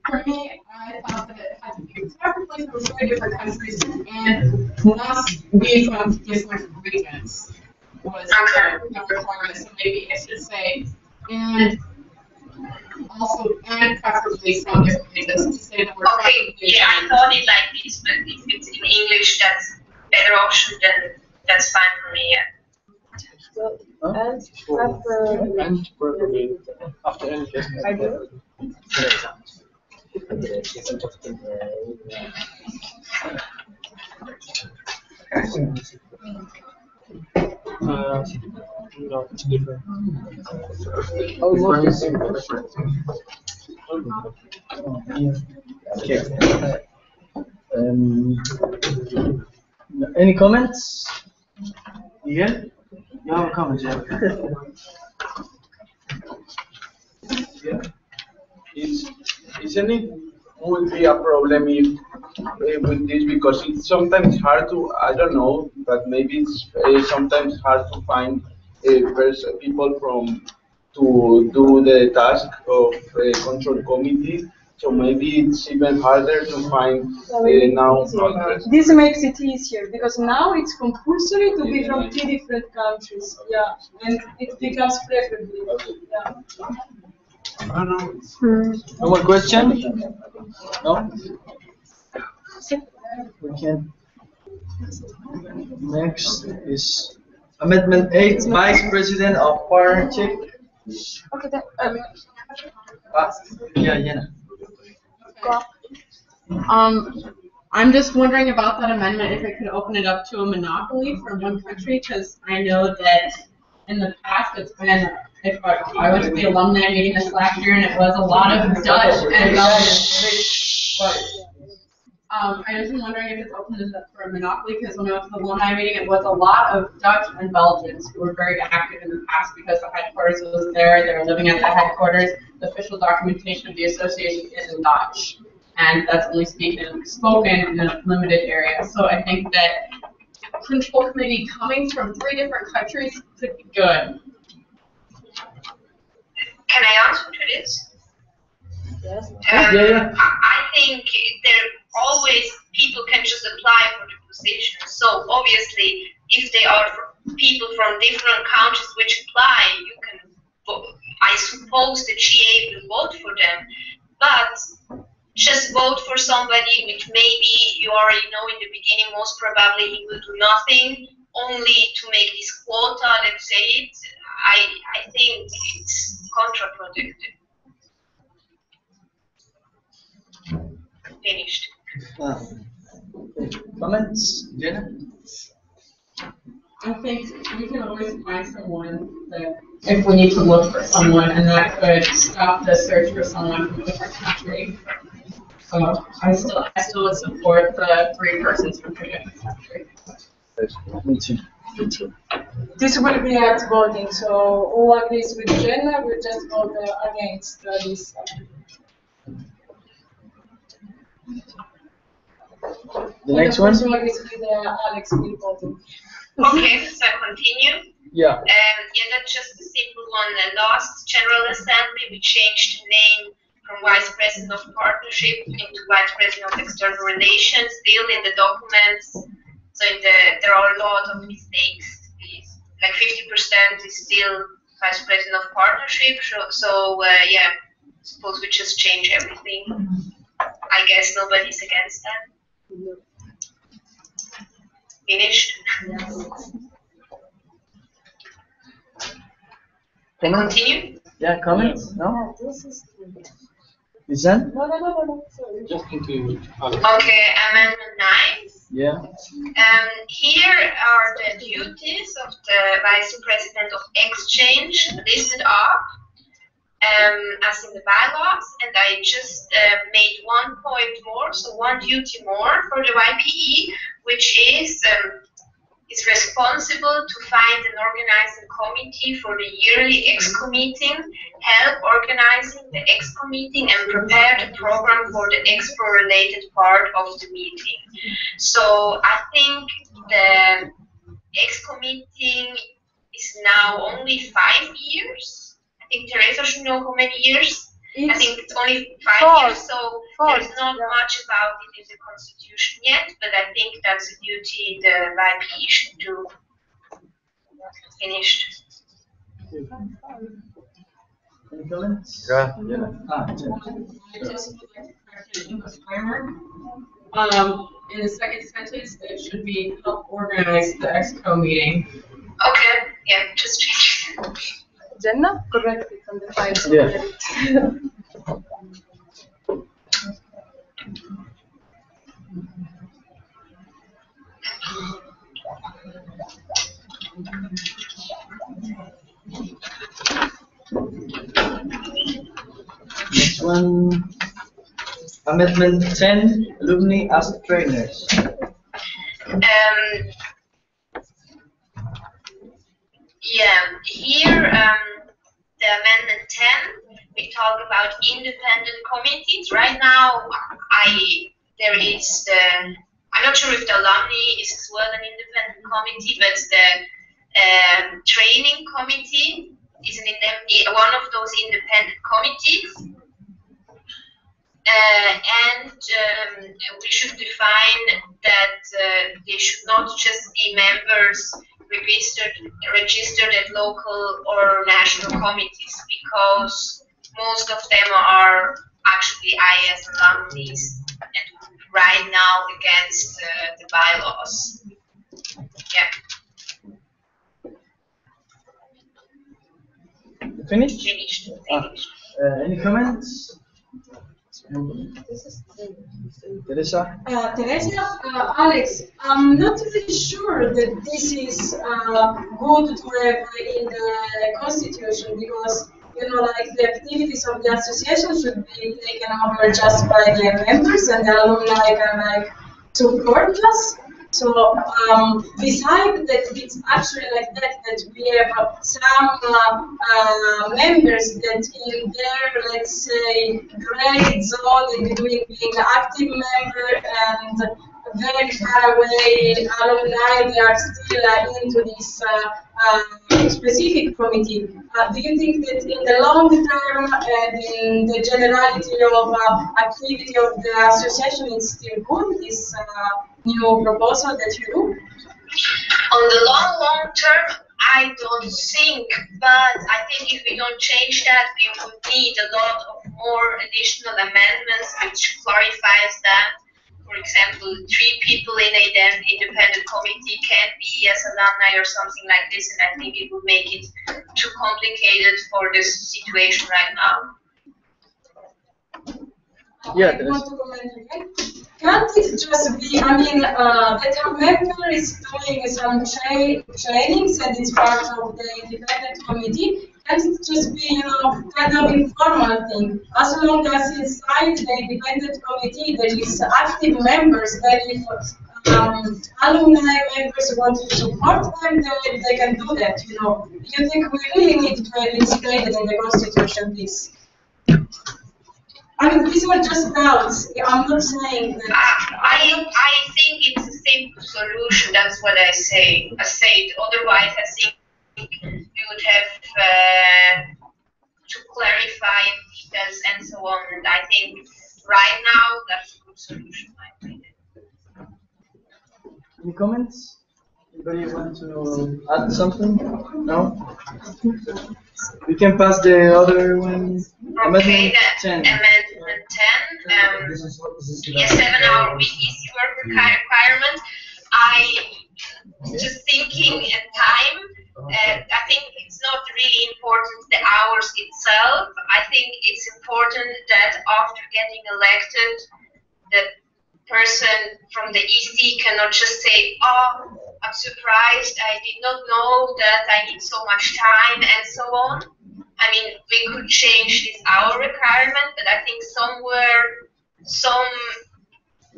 For me, I thought that it had to be preferably from 3 different countries and must be from different regions. Was the requirement, so maybe I should say, and also, and preferably from different regions, to say that we're okay, yeah, I thought it like this, but if it's in English, that's a better option, then that's fine for me, yeah. So, and preferably after any test. I do. No, it's different. Almost the same question. Okay. Any comments? Yeah? You have a comment, yeah? Yeah. Isn't it would be a problem if with this, because it's sometimes hard to, I don't know, but maybe it's sometimes hard to find people from to do the task of control committee. So maybe it's even harder to find now. This makes it easier because now it's compulsory to be from 3 different countries. Yeah, and it becomes preferably. Yeah. No more question? No? We can. Next is Amendment 8, Vice President of Partnership. Okay, Yeah, Jenna. I'm just wondering about that amendment, if it could open it up to a monopoly for one country, because I know that in the past it's been, if I went to the alumni meeting this last year, and it was a lot of Dutch and Belgian. I was wondering if it's open it up for a monopoly, because when I went to the alumni meeting, it was a lot of Dutch and Belgians who were very active in the past because the headquarters was there, they were living at the headquarters. The official documentation of the association is in Dutch, and that's only spoken in a limited area. So I think that control committee coming from 3 different countries could be good. Can I answer to this? Yes. I think there always people can just apply for the position. So obviously, if they are people from different countries which apply, you can vote. I suppose the GA will vote for them, but just vote for somebody which maybe you already know in the beginning, most probably he will do nothing, only to make this quota, let's say it. I think it's counterproductive. Finished. Comments, Jenna? I think we can always find someone that, if we need to look for someone, and that could stop the search for someone from a different country. So I still would support the 3 persons from a different country. Me too. Me too. This will be at voting, so who agrees with Jenna will just vote against this. The next one? Who agrees with Alex will voting. Okay, so continue. Yeah. Yeah, that's just a simple one. The last General Assembly, we changed the name from Vice President of Partnership into Vice President of External Relations, still in the documents. So there are a lot of mistakes. Like 50% is still Vice President of Partnership. So yeah, suppose we just change everything. I guess nobody's against that. Finished? Continue? Yeah, comments? No? Listen? No. Just continue. Okay, Amendment 9. Yeah. Here are the duties of the Vice President of Exchange listed up as in the bylaws, and I just made 1 point more, so 1 duty more for the YPE, which is responsible to find an organizing committee for the yearly EXCO meeting, help organizing the EXCO meeting, and prepare the program for the EXCO-related part of the meeting. So I think the EXCO meeting is now only 5 years. I think Teresa should know how many years. I think it's only 5 years, so there's not much about it in the Constitution yet, but I think that's a duty the YPE should do. Finished. Any comments? Yeah. I just would like to correct an English grammar. In the second sentence, it should be help organize the EXCO meeting. Okay, yeah, just change it. Jenna, correct it on the file. Yeah. Next one, Amendment 10, alumni as trainers. Yeah, here, the Amendment 10, we talk about independent committees. Right now, there is the, I'm not sure if the alumni is as well an independent committee, but the training committee is one of those independent committees. And we should define that they should not just be members registered at local or national committees, because most of them are actually IAAS alumni and right now against the bylaws. Yeah. Finished? Finished. Any comments? Teresa? Teresa, Alex, I'm not really sure that this is good to have in the constitution because, you know, like the activities of the association should be taken over just by the members and the alumni can like support us. So besides that, it's actually like that we have some members that in their, let's say, gray zone in between being an active member and very far away alumni, they are still into this specific committee. Do you think that in the long term and in the generality of activity of the association it's still good, this new proposal that you do? On the long term, I don't think, but I think if we don't change that, we would need a lot of more additional amendments which clarifies that. For example, 3 people in an independent committee can be as alumni or something like this, and I think it would make it too complicated for this situation right now. Yeah, I want to comment again. Can't it just be, I mean, that a member is doing some trainings and it's part of the independent committee? Can't it just be, you know, kind of informal thing? As long as inside the independent committee there is active members, that if alumni members want to support them, then they can do that, you know. Do you think we really need to have it stated in the constitution, this? I mean, these were just doubts. I'm not saying that. I think it's a simple solution. That's what I say. Otherwise, I think we would have to clarify details and so on. And I think right now that's a good solution. Any comments? Anybody want to add something? No? We can pass the other one. Okay, Amendment 10. Amendment 10. A 7-hour week is work requirement. I just thinking at time. I think it's not really important the hours itself. I think it's important that after getting elected, the person from the EC cannot just say, "Oh, I'm surprised. I did not know that I need so much time," and so on. I mean, we could change this hour requirement, but I think somewhere,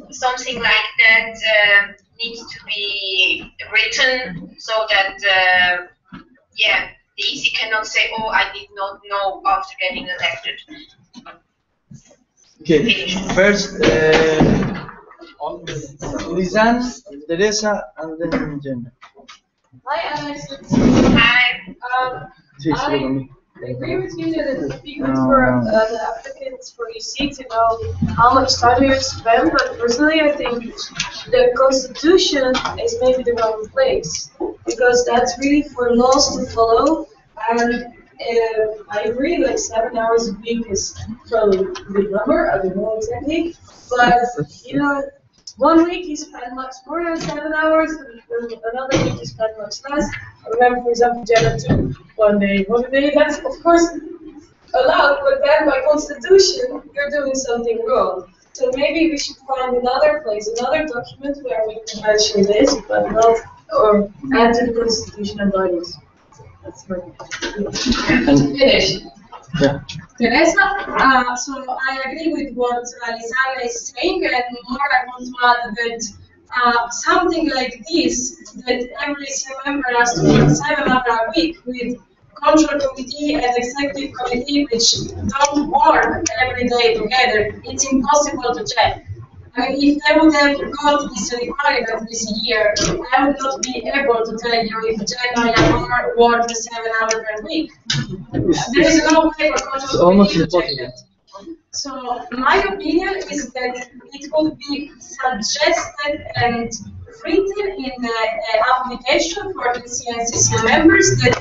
something like that needs to be written so that, yeah, the EC cannot say, "Oh, I did not know after getting elected." Okay, first, Lizanne, Teresa, and then Jenna. Hi, Alex. Hi. I agree with you that it would be good for the applicants for EC to know how much time you spend, but personally I think the Constitution is maybe the wrong place, because that's really for laws to follow, and I agree, like 7 hours a week is probably a good number, I don't know exactly, but you know, 1 week you spend much more than 7 hours, and another week you spend much less. I remember, for example, Jenna took 1 day holiday. That's of course allowed, but then by constitution, you're doing something wrong. So maybe we should find another place, another document where we can mention this, but not, or add to the constitution and bylaws. That's my finish. Yeah. Teresa, so I agree with what Lizanne is saying, and more I want to add that something like this, that every member has to work 7 hours a week with control committee and executive committee, which don't work every day together, it's impossible to check. I mean, if they would have got this requirement this year, I would not be able to tell you if Jenna worked 7 hours per week. There is no way for control committee to check that. So my opinion is that it could be suggested and written in the application for the CNCC members that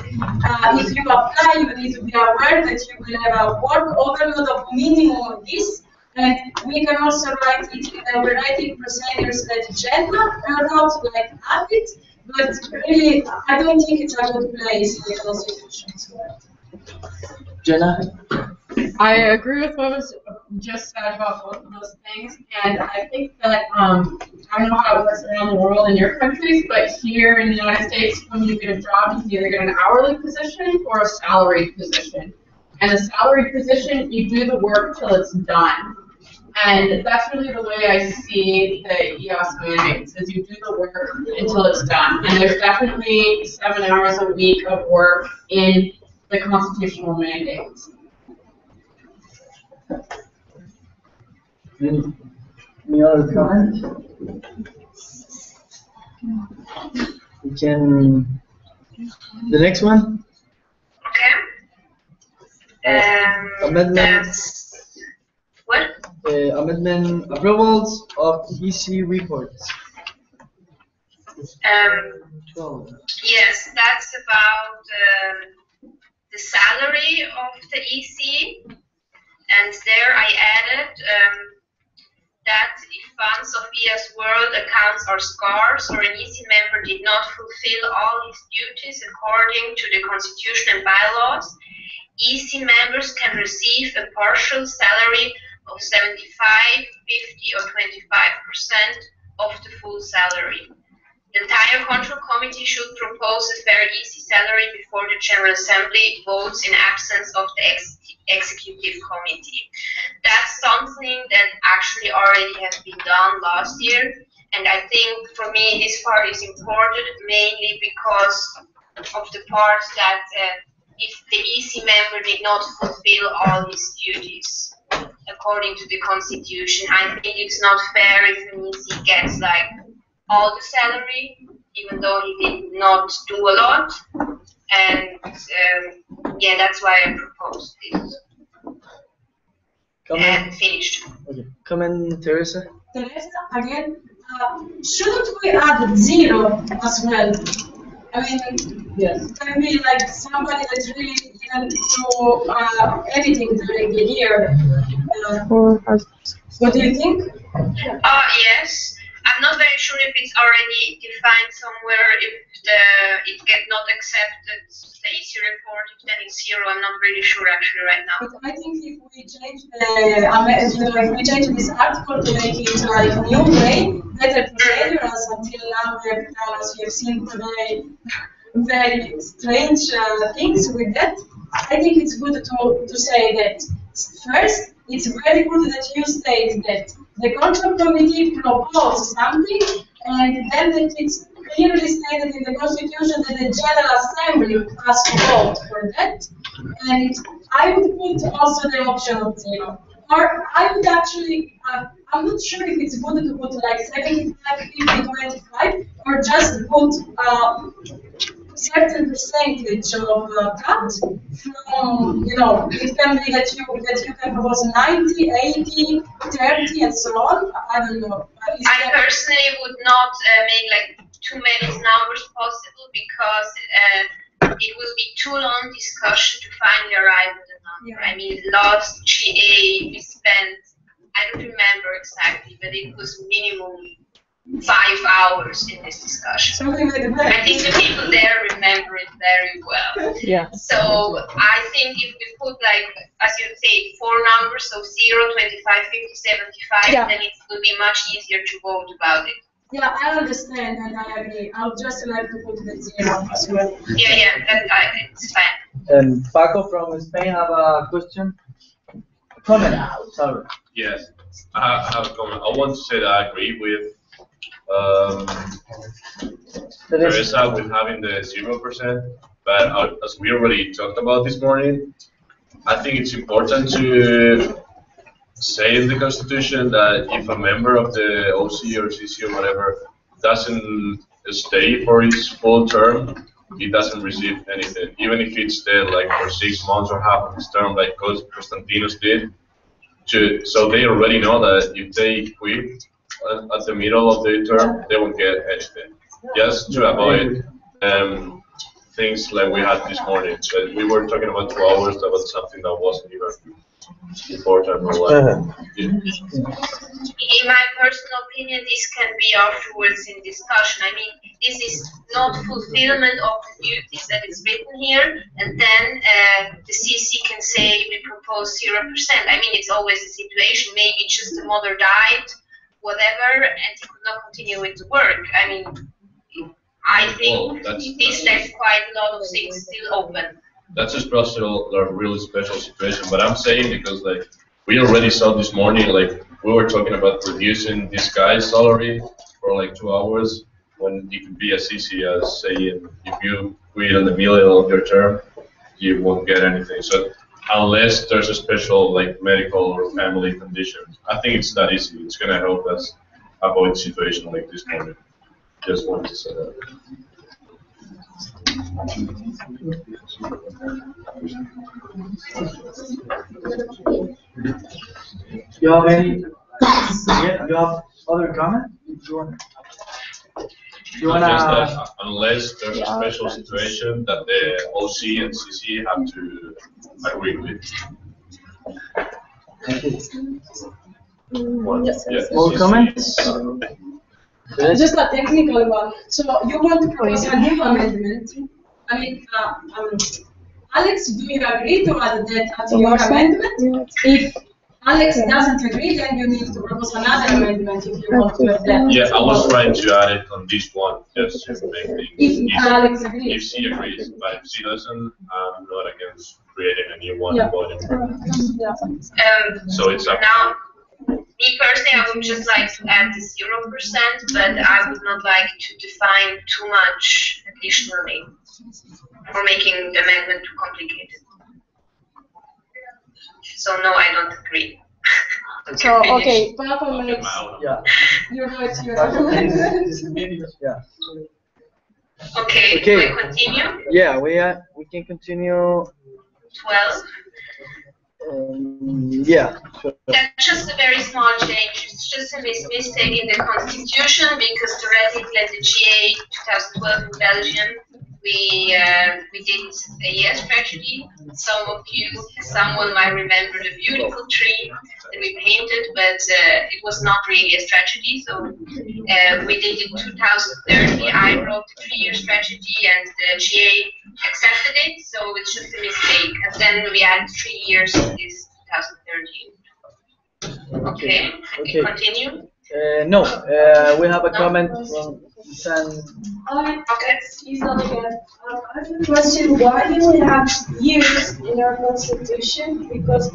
if you apply, you need to be aware that you will have a work overload of minimum of this. And we can also write it in the writing procedures that Jenna wrote, like add it, but really, I don't think it's a good place in the Constitution. Jenna? I agree with what was just said about both of those things, and I think that I don't know how it works around the world in your countries, but here in the United States, when you get a job, you can either get an hourly position or a salaried position. And a salaried position, you do the work till it's done. And that's really the way I see the IAAS mandates, is you do the work until it's done. And there's definitely 7 hours a week of work in the constitutional mandates. Any other comments? We can. The next one. Amendment. What? Amendment approvals of EC reports. 12. Yes, that's about the salary of the EC, and there I added that if funds of IAAS World accounts are scarce or an EC member did not fulfill all his duties according to the constitution and bylaws, EC members can receive a partial salary of 75, 50 or 25% of the full salary. The entire control committee should propose a fair EC salary before the General Assembly votes in absence of the executive committee. That's something that actually already has been done last year, and I think for me this part is important mainly because of the part that if the EC member did not fulfill all his duties according to the constitution, I think it's not fair if an EC gets like all the salary, even though he did not do a lot, and yeah, that's why I proposed this. And finished. Okay. Comment, Teresa. Teresa, again, shouldn't we add 0 as well? I mean, yes. It can be like somebody that really didn't do anything during the year. What do you think? Yes. I'm not very sure if it's already defined somewhere, if it get not accepted, the EC report, if then it's 0, I'm not really sure actually right now. But I think if we change this article to make it like a new way, better procedure, as until now we have seen today very strange things with that. I think it's good to say that first, it's very good that you state that the control committee proposed something, and then that it's clearly stated in the constitution that the General Assembly has to vote for that. And I would put also the option of 0. Or I would actually, I'm not sure if it's good to put like 75, 50, 25, or just put certain percentage of cut from, it can be that you can propose 90, 80, 30, and so on. I don't know. I personally would not make like too many numbers possible because it will be too long discussion to finally arrive at the number. Yeah. I mean, last GA we spent, I don't remember exactly, but it was minimum 5 hours in this discussion. I think the people there remember it very well. Yeah. So I think if we put like, as you say, 4 numbers, so 0, 25, 50, 75, yeah, then it will be much easier to vote about it. Yeah, I understand and I agree. I would just like to put the 0 as well. Yeah, it's fine. And Paco from Spain have a question. Comment out, sorry. Yes, I have a comment. I want to say that I agree with Teresa with having the 0%, but as we already talked about this morning, I think it's important to say in the Constitution that if a member of the OC or CC or whatever doesn't stay for his full term, he doesn't receive anything, even if it's there like for 6 months or half of his term, like Constantinos did. So they already know that if they quit at the middle of the term, they won't get anything. Just to avoid things like we had this morning. But we were talking about 2 hours about something that wasn't even important or what. Yeah. In my personal opinion, this can be afterwards in discussion. I mean, this is not fulfillment of the duties that is written here, and then the CC can say we propose 0%. I mean, it's always a situation. Maybe just the mother died, whatever, and he could not continue with the work. I mean, I think this left quite a lot of things still open. That's a special, a really special situation. But I'm saying because like we already saw this morning, like we were talking about reducing this guy's salary for like 2 hours when it could be as easy as saying if you quit in the middle of your term, you won't get anything. So unless there's a special like medical or family condition, I think it's that easy. It's gonna help us avoid a situation like this morning. Just wanted to say that. You have any? Yeah, you have other comment? You wanna? Just that unless there's a special situation that the OC and CC have to agree with. More comments? Just a technical one. So you want to propose a new amendment. I mean, Alex, do you agree to add that to your amendment? If Alex doesn't agree, then you need to propose another amendment if you want to add that. Yeah, I was trying to add it on this one just to make things easy. If Alex agrees. If she agrees, but if she doesn't, I'm not against creating a new one. Yeah. So it's up. Now, me personally, I would just like to add the 0%, but I would not like to define too much additionally or making the amendment too complicated. So no, I don't agree. So, okay, Papa makes Yeah. your voice your amendment. Yeah. Okay, Okay. we continue. Yeah, we can continue. 12. Yeah. Sure. That's just a very small change. It's just a mistake in the constitution because theoretically at the GA 2012 in Belgium, we did a IAAS tragedy. Some of you, someone might remember the beautiful tree that we painted, but it was not really a tragedy. So we did it in 2030. I wrote the 3 years tragedy, and the GA accepted it. So it's just a mistake. And then we added 3 years in this 2013. Okay. Okay. Continue. No, we have a comment from San. Okay. I have a question. Why do we have years in our constitution? Because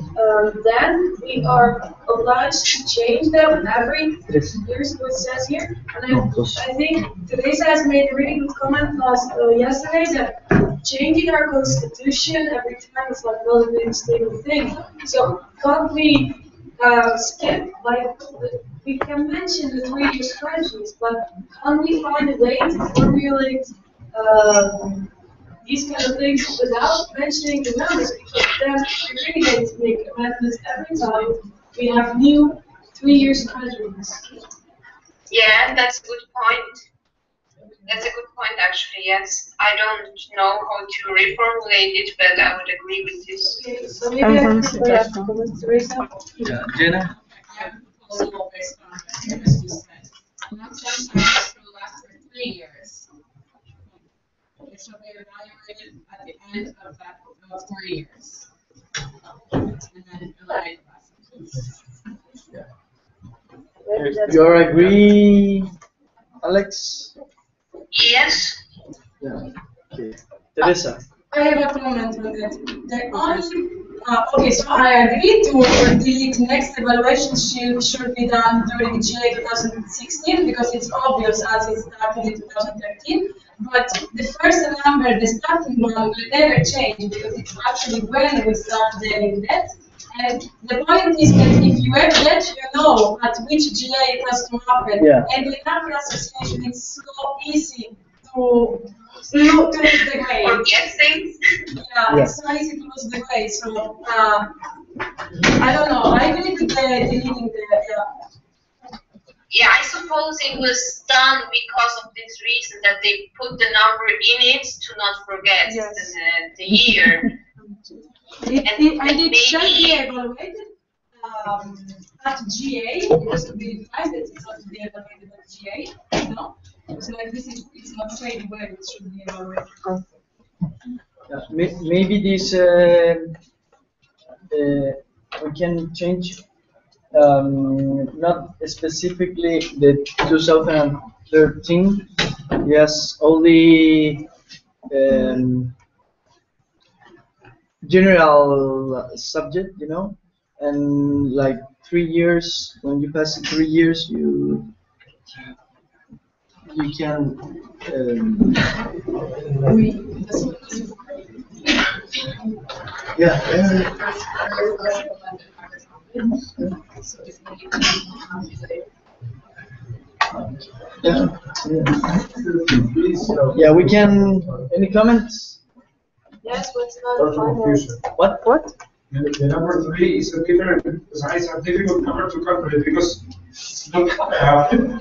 then we are obliged to change them every years, what it says here. And I think Teresa has made a really good comment yesterday that changing our constitution every time is like not a big stable thing. So can't we skip, like, we can mention the 3 year strategies, but can we find a way to formulate these kind of things without mentioning the numbers? Because then we really need to make amendments every time we have new 3 year strategies. Yeah, that's a good point. That's a good point, actually, yes. I don't know how to reformulate it, but I would agree with this. Okay, so maybe I can Teresa. Yeah, Jenna. Proposal based on what you said. Not just last for 3 years. It shall be evaluated at the end of that of 4 years. And then evaluate the rest. You agree, Alex? Yes. Yeah. Okay. Teresa. I have a comment on that. The only, okay, so I agree to delete next evaluation should be done during GA 2016 because it's obvious as it started in 2013. But the first number, the starting one, will never change because it's actually when we start doing that. And the point is that if you have that, you know at which GA it has to happen. Yeah. And in number association, it's so easy to lose the way. Forget things. Yeah, it's so easy to lose the way. So I don't know. I agree with deleting the. Yeah, I suppose it was done because of this reason that they put the number in it to not forget the year. It shall be evaluated at GA because we decided it has to be evaluated at GA, you know. So like this is it's not straight away, it should be evaluated. Maybe this we can change not specifically the 2013. Yes, only general subject, you know, and like 3 years. When you pass 3 years, you can. Yeah. Yeah, we can. Any comments? Yes, but it's not a final. What? What? The number 3 is a different, it's a difficult number to calculate because look, I don't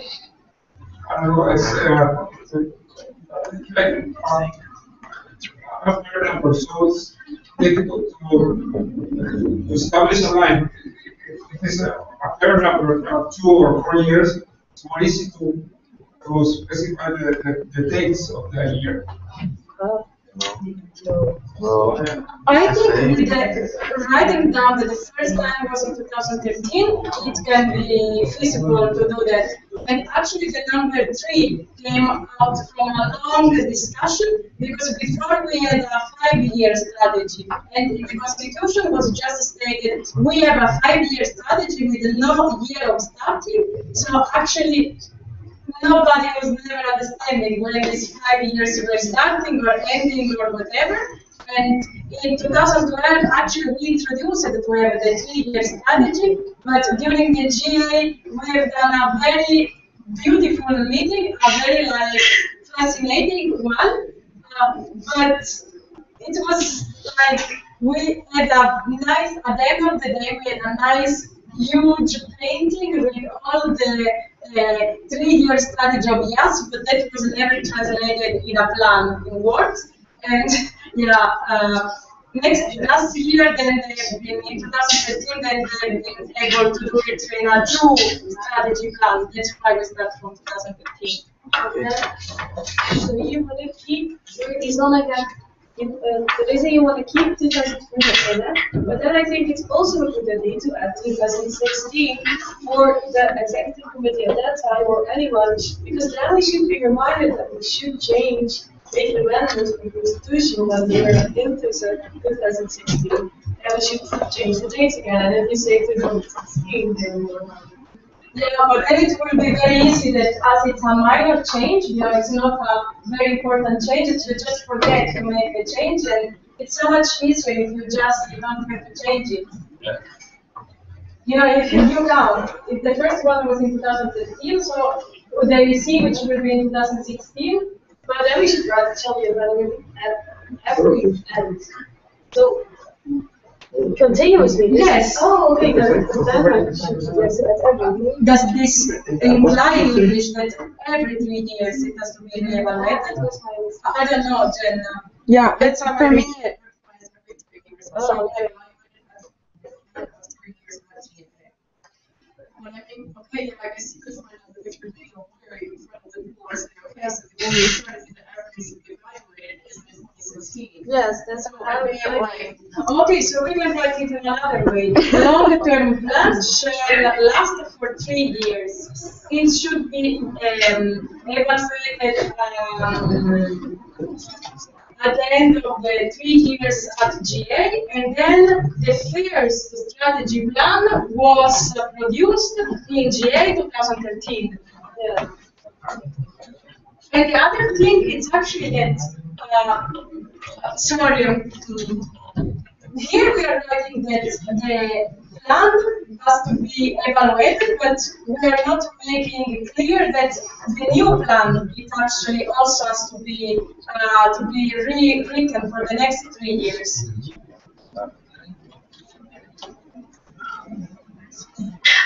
know, it's like a fair number, so it's difficult to establish a line. If it's a fair number of 2 or 4 years, it's more easy to specify the dates of the year. I think that writing down that the first time was in 2013, it can be feasible to do that. And actually the number 3 came out from a long discussion because before we had a 5-year strategy and the Constitution was just stated, we have a 5-year strategy with no year of starting. So actually nobody was never understanding when these 5 years were starting or ending or whatever. And in 2012, actually, we introduced it to have the 3-year strategy. But during the GA, we have done a very beautiful meeting, a very fascinating one. But it was like we had a nice, at the end of the day, we had a nice, huge painting with all the 3-year strategy of IAAS, but that was never translated in a plan in words. And yeah, last year, then in 2013, then they've been able to do it in a 2 strategy plan. That's why we start from 2015. So you want to keep, it's not like that. They say you want to keep 2015, but then I think it's also a good idea to add 2016 for the executive committee at that time or anyone, because then we should be reminded that we should change, make amendments to the Constitution when we are into 2016, and we should change the dates again. And if you say 2016, then yeah, but then it will be very easy that as it's a minor change, it's not a very important change, it's you just forget to make the change, and it's so much easier if you don't have to change it. If you count, if the first one was in 2015, so the see which will be in 2016, but then we should try to tell you about it at every end. So continuously. Yes. Oh, okay. Does this imply in English that every 3 years it has to be reevaluated? I don't know, Jen. Yeah, it's for me. Okay, I guess you could find out if you're being very in front of the board, so okay, so the only strategy that everything should be evaluated is in 2016. Yes, that's what I would like. Okay, so we can write it in another way. Long-term plans shall last for 3 years. It should be evaluated at the end of the 3 years at GA, and then the first strategy plan was produced in GA 2013. Yeah. And the other thing is actually that, here we are writing that the plan has to be evaluated, but we are not making it clear that the new plan, it actually also has to be rewritten for the next 3 years.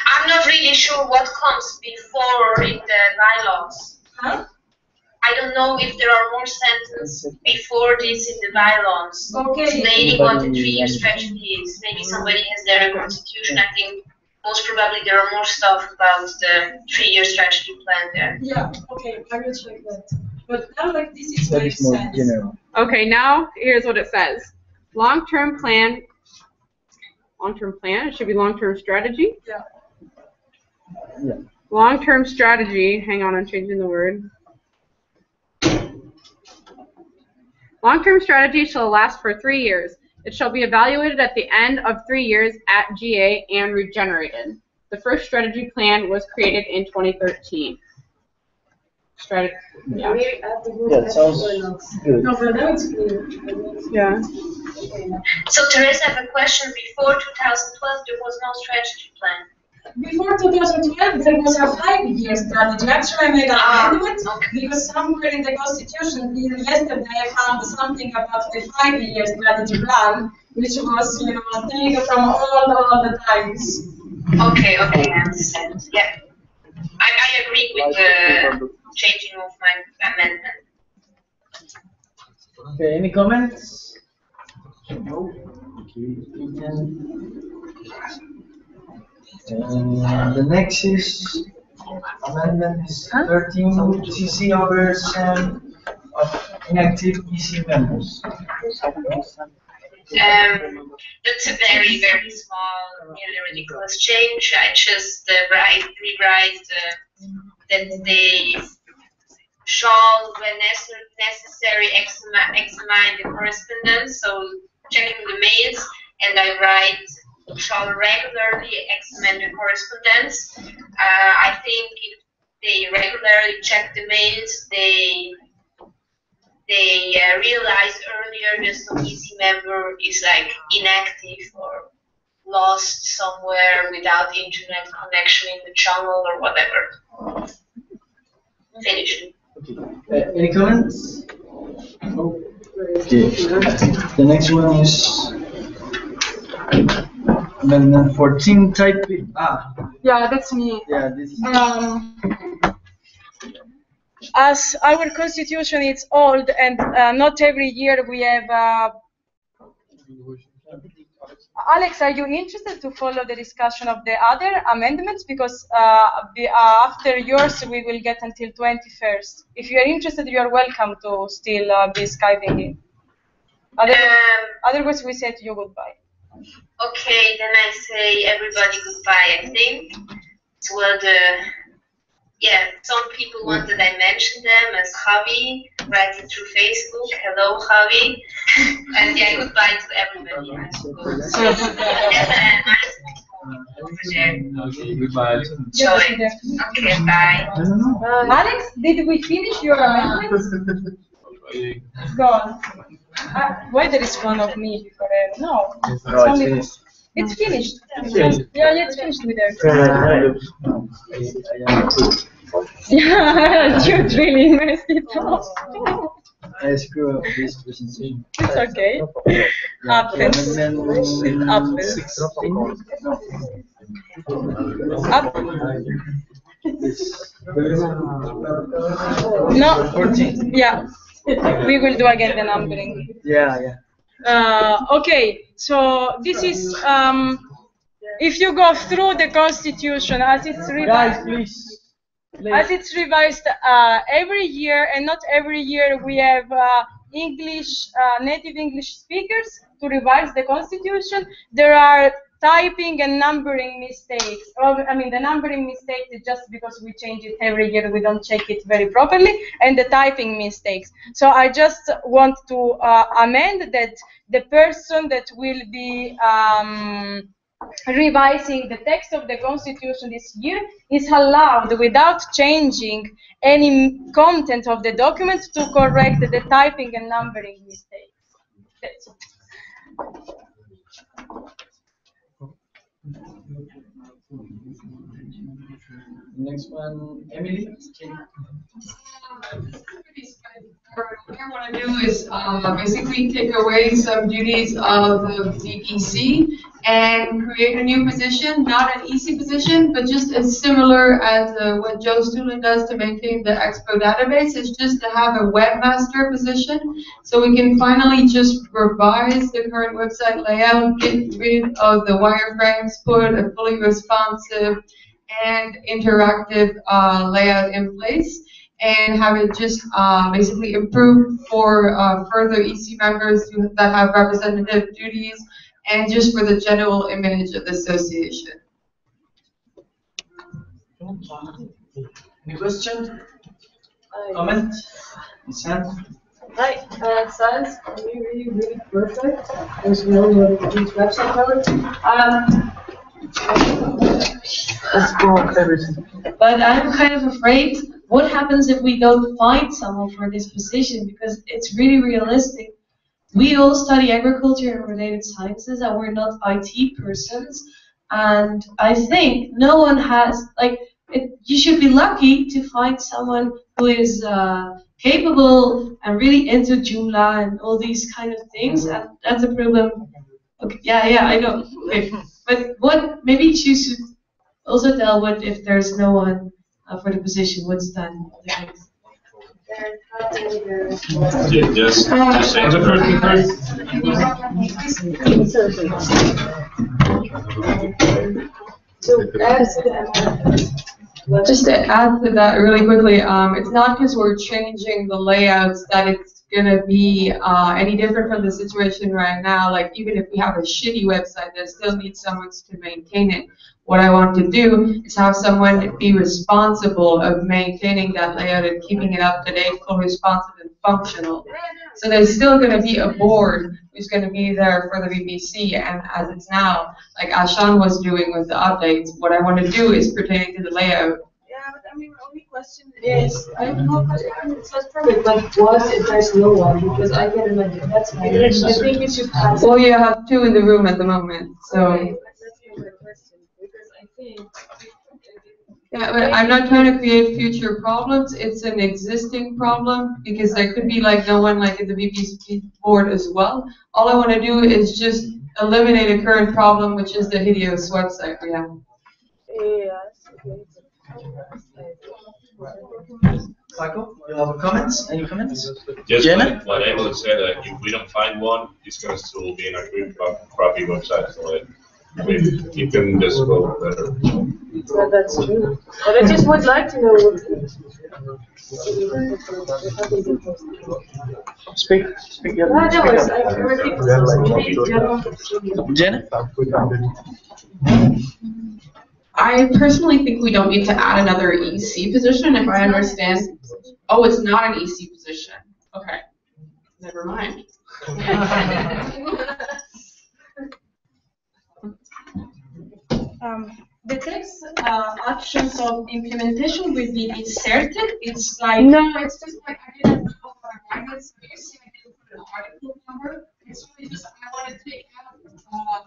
I'm not really sure what comes before in the bylaws. Huh? I don't know if there are more sentences before this in the bylaws Okay. explaining what the 3-year strategy is. Maybe somebody has their constitution. I think most probably there are more stuff about the 3-year strategy plan there. Yeah, okay, I will check that. But now, like, this is That makes is more sense. general. Okay, now here's what it says. Long-term plan. Long-term plan. It should be long-term strategy. Yeah. Yeah. Long-term strategy. Hang on, I'm changing the word. Long-term strategy shall last for 3 years. It shall be evaluated at the end of 3 years at GA and regenerated. The first strategy plan was created in 2013. Strategy. Yeah. Yeah, sounds good. No, but now it's clear. Yeah. So Teresa, I have a question. Before 2012, there was no strategy plan. Before 2012, there was a 5-year strategy. Actually, I made an amendment because somewhere in the Constitution, yesterday I found something about the 5-year strategy plan, which was, you know, a thing from all the times. Okay, okay, I understand. Yeah. I agree with the changing of my amendment. Okay, any comments? No. Okay, we can. The next is amendment is 13 CC oversend of inactive EC members. That's a very, very small, nearly ridiculous change. I just rewrite that they shall, when necessary, examine the correspondence, so checking the mails, and I write shall regularly examine the correspondence. I think if they regularly check the mails, they realized earlier that some EC member is like inactive or lost somewhere without internet connection in the channel or whatever. Finish. Okay. Any comments? No. Okay. The next one is amendment 14 type. Yeah, that's me. Yeah, this is. As our constitution is old and not every year we have. Alex, are you interested to follow the discussion of the other amendments? Because after yours we will get until 21st. If you are interested, you are welcome to still be Skyping in. Otherwise, we say to you goodbye. Okay, then I say everybody goodbye, I think. Well, some people want that I mention them as Javi, writing through Facebook. Hello, Javi. And yeah, goodbye to everybody, I suppose. Okay, goodbye. Okay, bye. Alex, did we finish your amendments? It's gone. Why there is one of me before? No, it's only finished. It's finished. Yeah, it's finished with her. Yeah, you really messed it up. I screw up this presentation. It's okay. Happens. It happens. 16. No. 14. Yeah. We will do again the numbering. Yeah. Okay, so this is if you go through the Constitution as it's revised. Guys, please. As it's revised every year, and not every year we have English, native English speakers to revise the Constitution. There are typing and numbering mistakes. The numbering mistake is just because we change it every year, we don't check it very properly, and the typing mistakes. So I just want to amend that the person that will be revising the text of the Constitution this year is allowed, without changing any content of the document, to correct the typing and numbering mistakes. That's it. Next one, Emily. What I want to do is basically take away some duties of the VPC and create a new position, not an easy position, but just as similar as what Joe Stulin does to maintain the Expo database, is just to have a webmaster position, so we can finally just revise the current website layout, get rid of the wireframes, put a fully responsive and interactive layout in place, and have it just basically improved for further EC members that have representative duties, and just for the general image of the association. Any question? Comment? Hi, sounds really, really perfect. There's no huge website code. But I'm kind of afraid, what happens if we don't find someone for this position? Because it's really realistic. We all study agriculture and related sciences, and we're not IT persons. And I think no one has, like, you should be lucky to find someone who is capable and really into Joomla and all these kind of things. And that's a problem. Okay, yeah, I know. Okay. But what, maybe you should also tell what if there's no one for the position, what's then the case? Just say the Just to add to that really quickly, it's not because we're changing the layouts that it's going to be any different from the situation right now. Like, even if we have a shitty website, there still needs someone to maintain it. What I want to do is have someone be responsible of maintaining that layout and keeping it up to date, full responsive and functional. So there's still going to be a board who's going to be there for the BBC, and as it's now, like Ashan was doing with the updates, what I want to do is pertaining to the layout. Yeah, but I mean, my only question is, I have no question, it says perfect, but what if there's no one? Because I can imagine, that's my question. I think you should ask. Well, you have 2 in the room at the moment, so. Okay, that's my question, because I think. Yeah, but I'm not trying to create future problems. It's an existing problem, because there could be like no one like in the BBC board as well. All I want to do is just eliminate a current problem, which is the hideous website we have. Michael, you have comments? Any comments? Just Jenna? what I would say, that if we don't find one, it's going to still be in a good, crappy website. So it can just go better. Yeah, that's true. But I just would like to know what. Speak. Jenna? I personally think we don't need to add another EC position, if I understand. Oh, it's not an EC position. Okay. Never mind. The text options of implementation will be inserted. It's like no, it's just like I didn't know for language. So you see, I didn't put an article number. It's really just I want to take out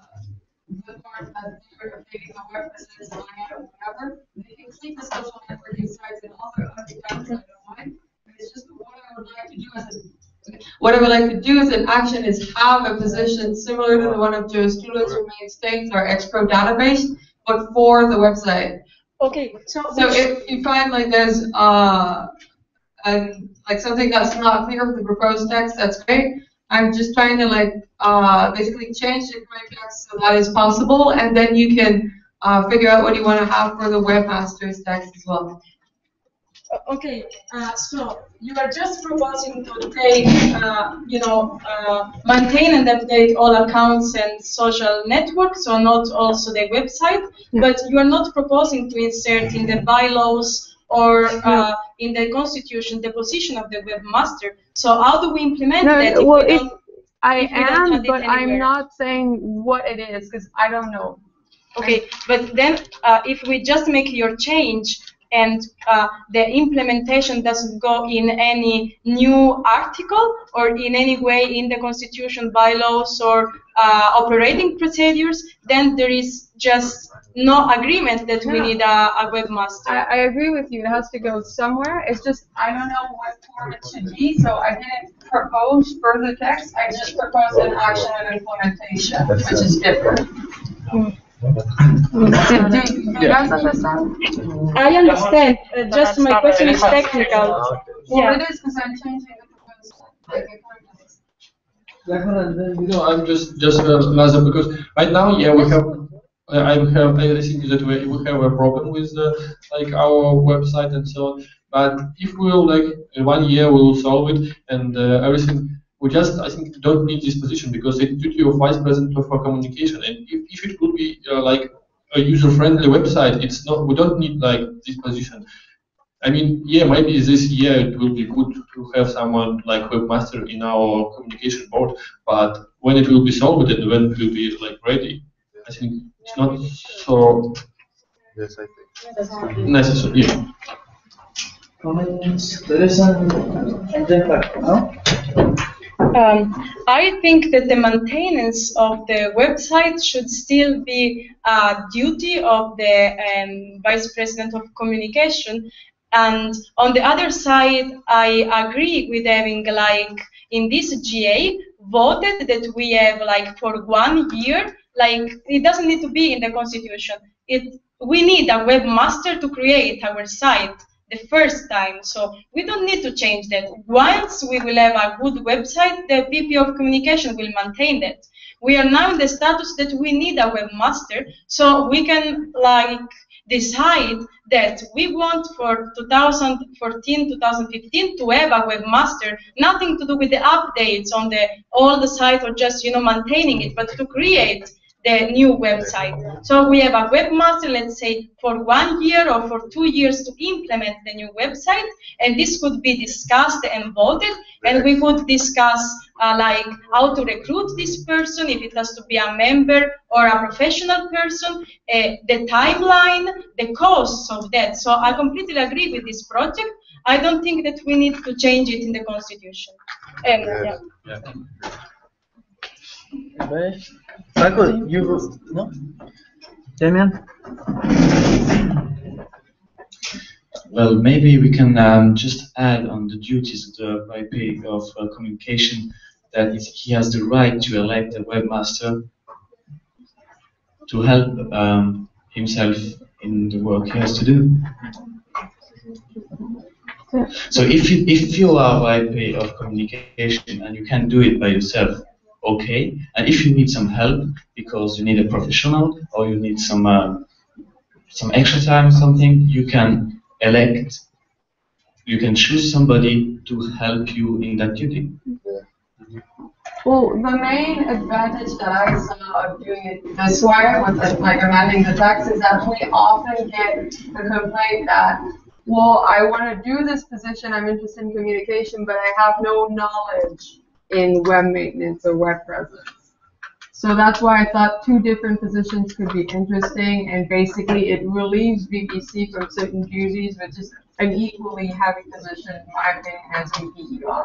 the part that they're updating the web presence and or whatever. They can keep the social networking sites and all the other accounts. I don't mind. It's just what I would like to do as a What I would like to do as an action is have a position similar to the one of Joe Stulin's who maintains our Expro database, but for the website. Okay, so if you find like there's like something that's not clear with the proposed text, that's great. I'm just trying to like basically change the correct text so that is possible, and then you can figure out what you want to have for the webmaster's text as well. Okay, so you are just proposing to take, maintain and update all accounts and social networks, so not also the website, but you are not proposing to insert in the bylaws or in the constitution the position of the webmaster. So how do we implement that? I am, but I'm not saying what it is because I don't know. Okay, but then if we just make your change and the implementation doesn't go in any new article or in any way in the constitution, bylaws, or operating procedures, then there is just no agreement that we need a webmaster. I agree with you. It has to go somewhere. It's just I don't know what form it should be, so I didn't propose further text. I just proposed an action and implementation, which is different. Do you guys understand? I understand. Just my question is technical. Well, it is because I'm changing the proposal. I'm just Lazar, because right now, yeah, we have. I think that we have a problem with like our website and so on. But if we'll like in 1 year we will solve it and everything. We just I think don't need this position because the duty of vice president for communication. And if it would be like a user-friendly website, it's not. We don't need like this position. I mean, yeah, maybe this year it will be good to have someone like webmaster in our communication board, but when it will be solved and when it will be like ready, I think it's not so necessary. Yeah. Comments? Teresa? No? I think that the maintenance of the website should still be a duty of the Vice President of Communication. And on the other side, I agree with having, like, in this GA, voted that we have, like, for 1 year, like, it doesn't need to be in the Constitution. We need a webmaster to create our site the first time, so we don't need to change that. Once we will have a good website, the VP of Communication will maintain that. We are now in the status that we need a webmaster, so we can like decide that we want for 2014, 2015 to have a webmaster, nothing to do with the updates on all the site or just maintaining it, but to create the new website. So we have a webmaster, let's say, for 1 year or for 2 years to implement the new website, and this could be discussed and voted, and we could discuss like how to recruit this person, if it has to be a member or a professional person, the timeline, the costs of that. So I completely agree with this project. I don't think that we need to change it in the Constitution. Franco, you no? Damian? Well, maybe we can just add on the duties of the VP of communication that he has the right to elect a webmaster to help himself in the work he has to do. So if you are VP of communication and you can do it by yourself, okay. And if you need some help because you need a professional or you need some extra time or something, you can elect. You can choose somebody to help you in that duty. Well, the main advantage that I saw of doing it this way, with like amending the text, is that we often get the complaint that, well, I want to do this position, I'm interested in communication, but I have no knowledge in web maintenance or web presence. So that's why I thought 2 different positions could be interesting, and basically it relieves VPC from certain duties, which is an equally heavy position, in my opinion, as VPER.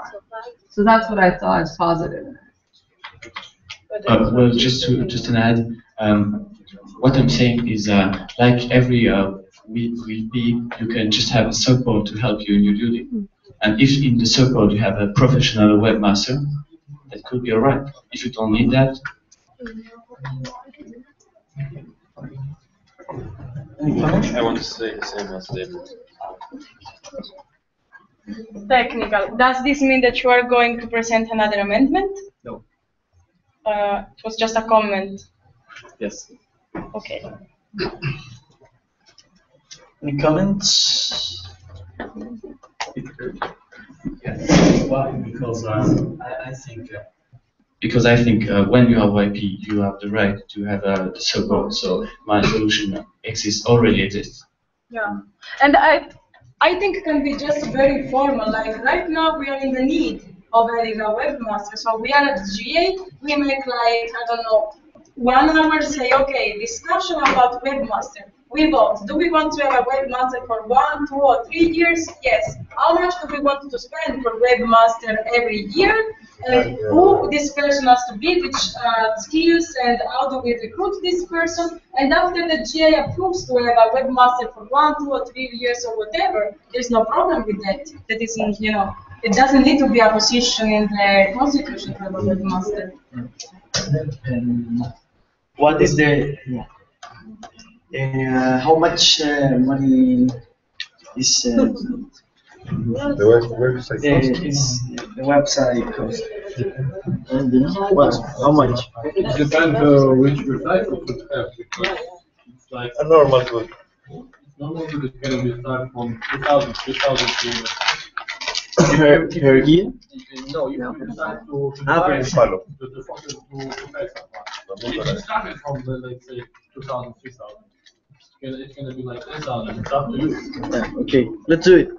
So that's what I thought is positive. Well, just to add, what I'm saying is like every VP, you can just have a support to help you in your duty. And if in the support you have a professional webmaster, that could be alright. If you don't need that. I want to say the same as David. Technical. Does this mean that you are going to present another amendment? No. It was just a comment. Yes. Okay. Any comments? Yes. Why? Because I think when you are VP, you have the right to have the support. So my solution already exists. Yeah, and I think it can be just very formal. Like right now, we are in the need of having a webmaster. So we are at GA. We make like, I don't know, 1 hour. Say, okay, discussion about webmaster. We vote. Do we want to have a webmaster for 1, 2, or 3 years? Yes. How much do we want to spend for webmaster every year? Who this person has to be, which skills, and how do we recruit this person? And after the GA approves to have a webmaster for 1, 2, or 3 years or whatever, there's no problem with that. That isn't, it doesn't need to be a position in the Constitution for a webmaster. what is the how much money is The website the website cost? What? How much? It depends which website you should have, because it's like a normal good. normal good is going to be start from 2,000, 3,000 Per year? No, you can start to Principalo. to pay someone. If you started from, let's say, 2,000, 3,000, it's going to be like 10,000. It's up to you. Yeah, okay, let's do it.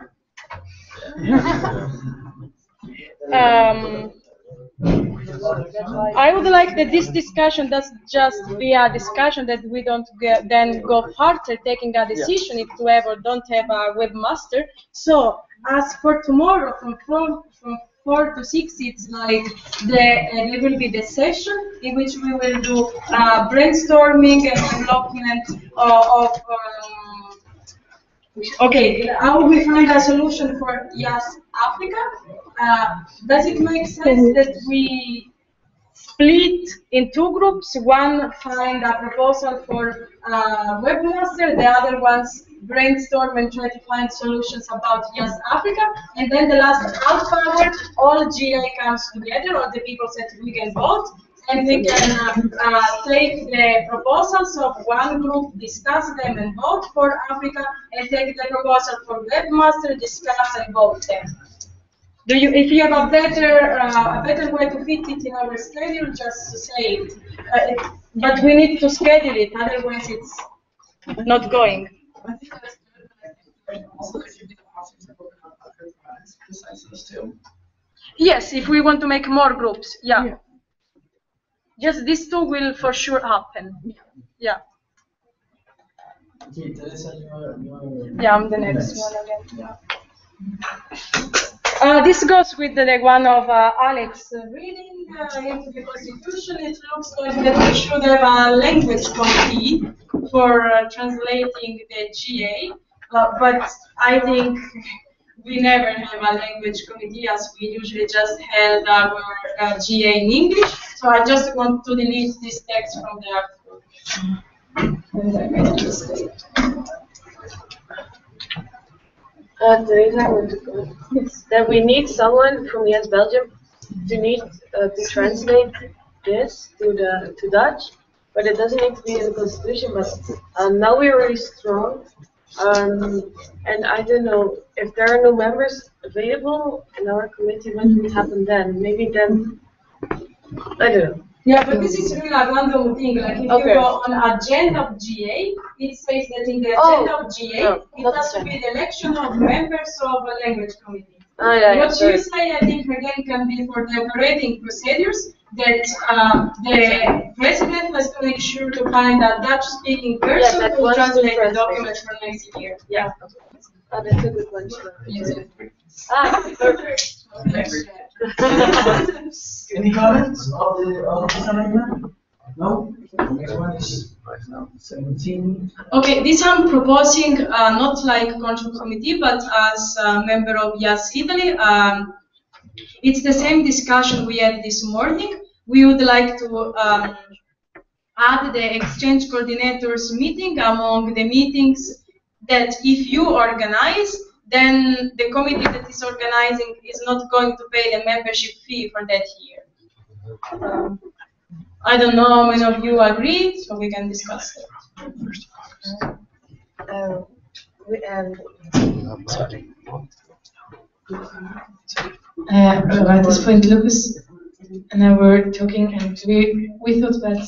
I would like that this discussion does just be a discussion, that we don't then go further taking a decision if to have or don't have a webmaster. So as for tomorrow from 4 to 6, it's like there will be the session in which we will do brainstorming and development of okay, how we find a solution for IAAS Africa. Does it make sense that we split in 2 groups? One find a proposal for webmaster, the other ones brainstorm and try to find solutions about IAAS Africa, and then the last half hour, all GA comes together, all the people said we can vote, and we can take the proposals of one group, discuss them and vote for Africa, and take the proposal for webmaster, discuss and vote them. Do you, if you have a better way to fit it in our schedule, just say it. But we need to schedule it, otherwise it's not going. Yes, if we want to make more groups, yeah. Just these 2 will for sure happen. Yeah. Yeah, I'm the next one again. Yeah. This goes with the one of Alex. Reading into the Constitution, it looks like that we should have a language committee for translating the GA, but I think we never have a language committee, as we usually just held our GA in English. So I just want to delete this text from the article. The reason I want to go is that we need someone from IAAS Belgium to translate this to Dutch, but it doesn't need to be in the Constitution. But now we're really strong, and I don't know if there are no members available in our committee. What would happen then? Maybe then I don't know. Yeah, but this is really a random thing. Like if you go on agenda of GA, it says that in the agenda of GA, it has to be the election of members of a language committee. What you say, I think, again, can be for the operating procedures, that the president has to make sure to find a Dutch-speaking person to translate the document for next year. Yeah. That's a good one. Perfect. Any comments on this amendment? No? Next one is 17. Okay, this I'm proposing not like control committee, but as a member of IAAS Italy. It's the same discussion we had this morning. We would like to add the exchange coordinators meeting among the meetings that if you organize, then the committee that is organizing is not going to pay the membership fee for that year. I don't know how many of you agree, so we can discuss that. At this point, Lucas and I were talking, and we thought that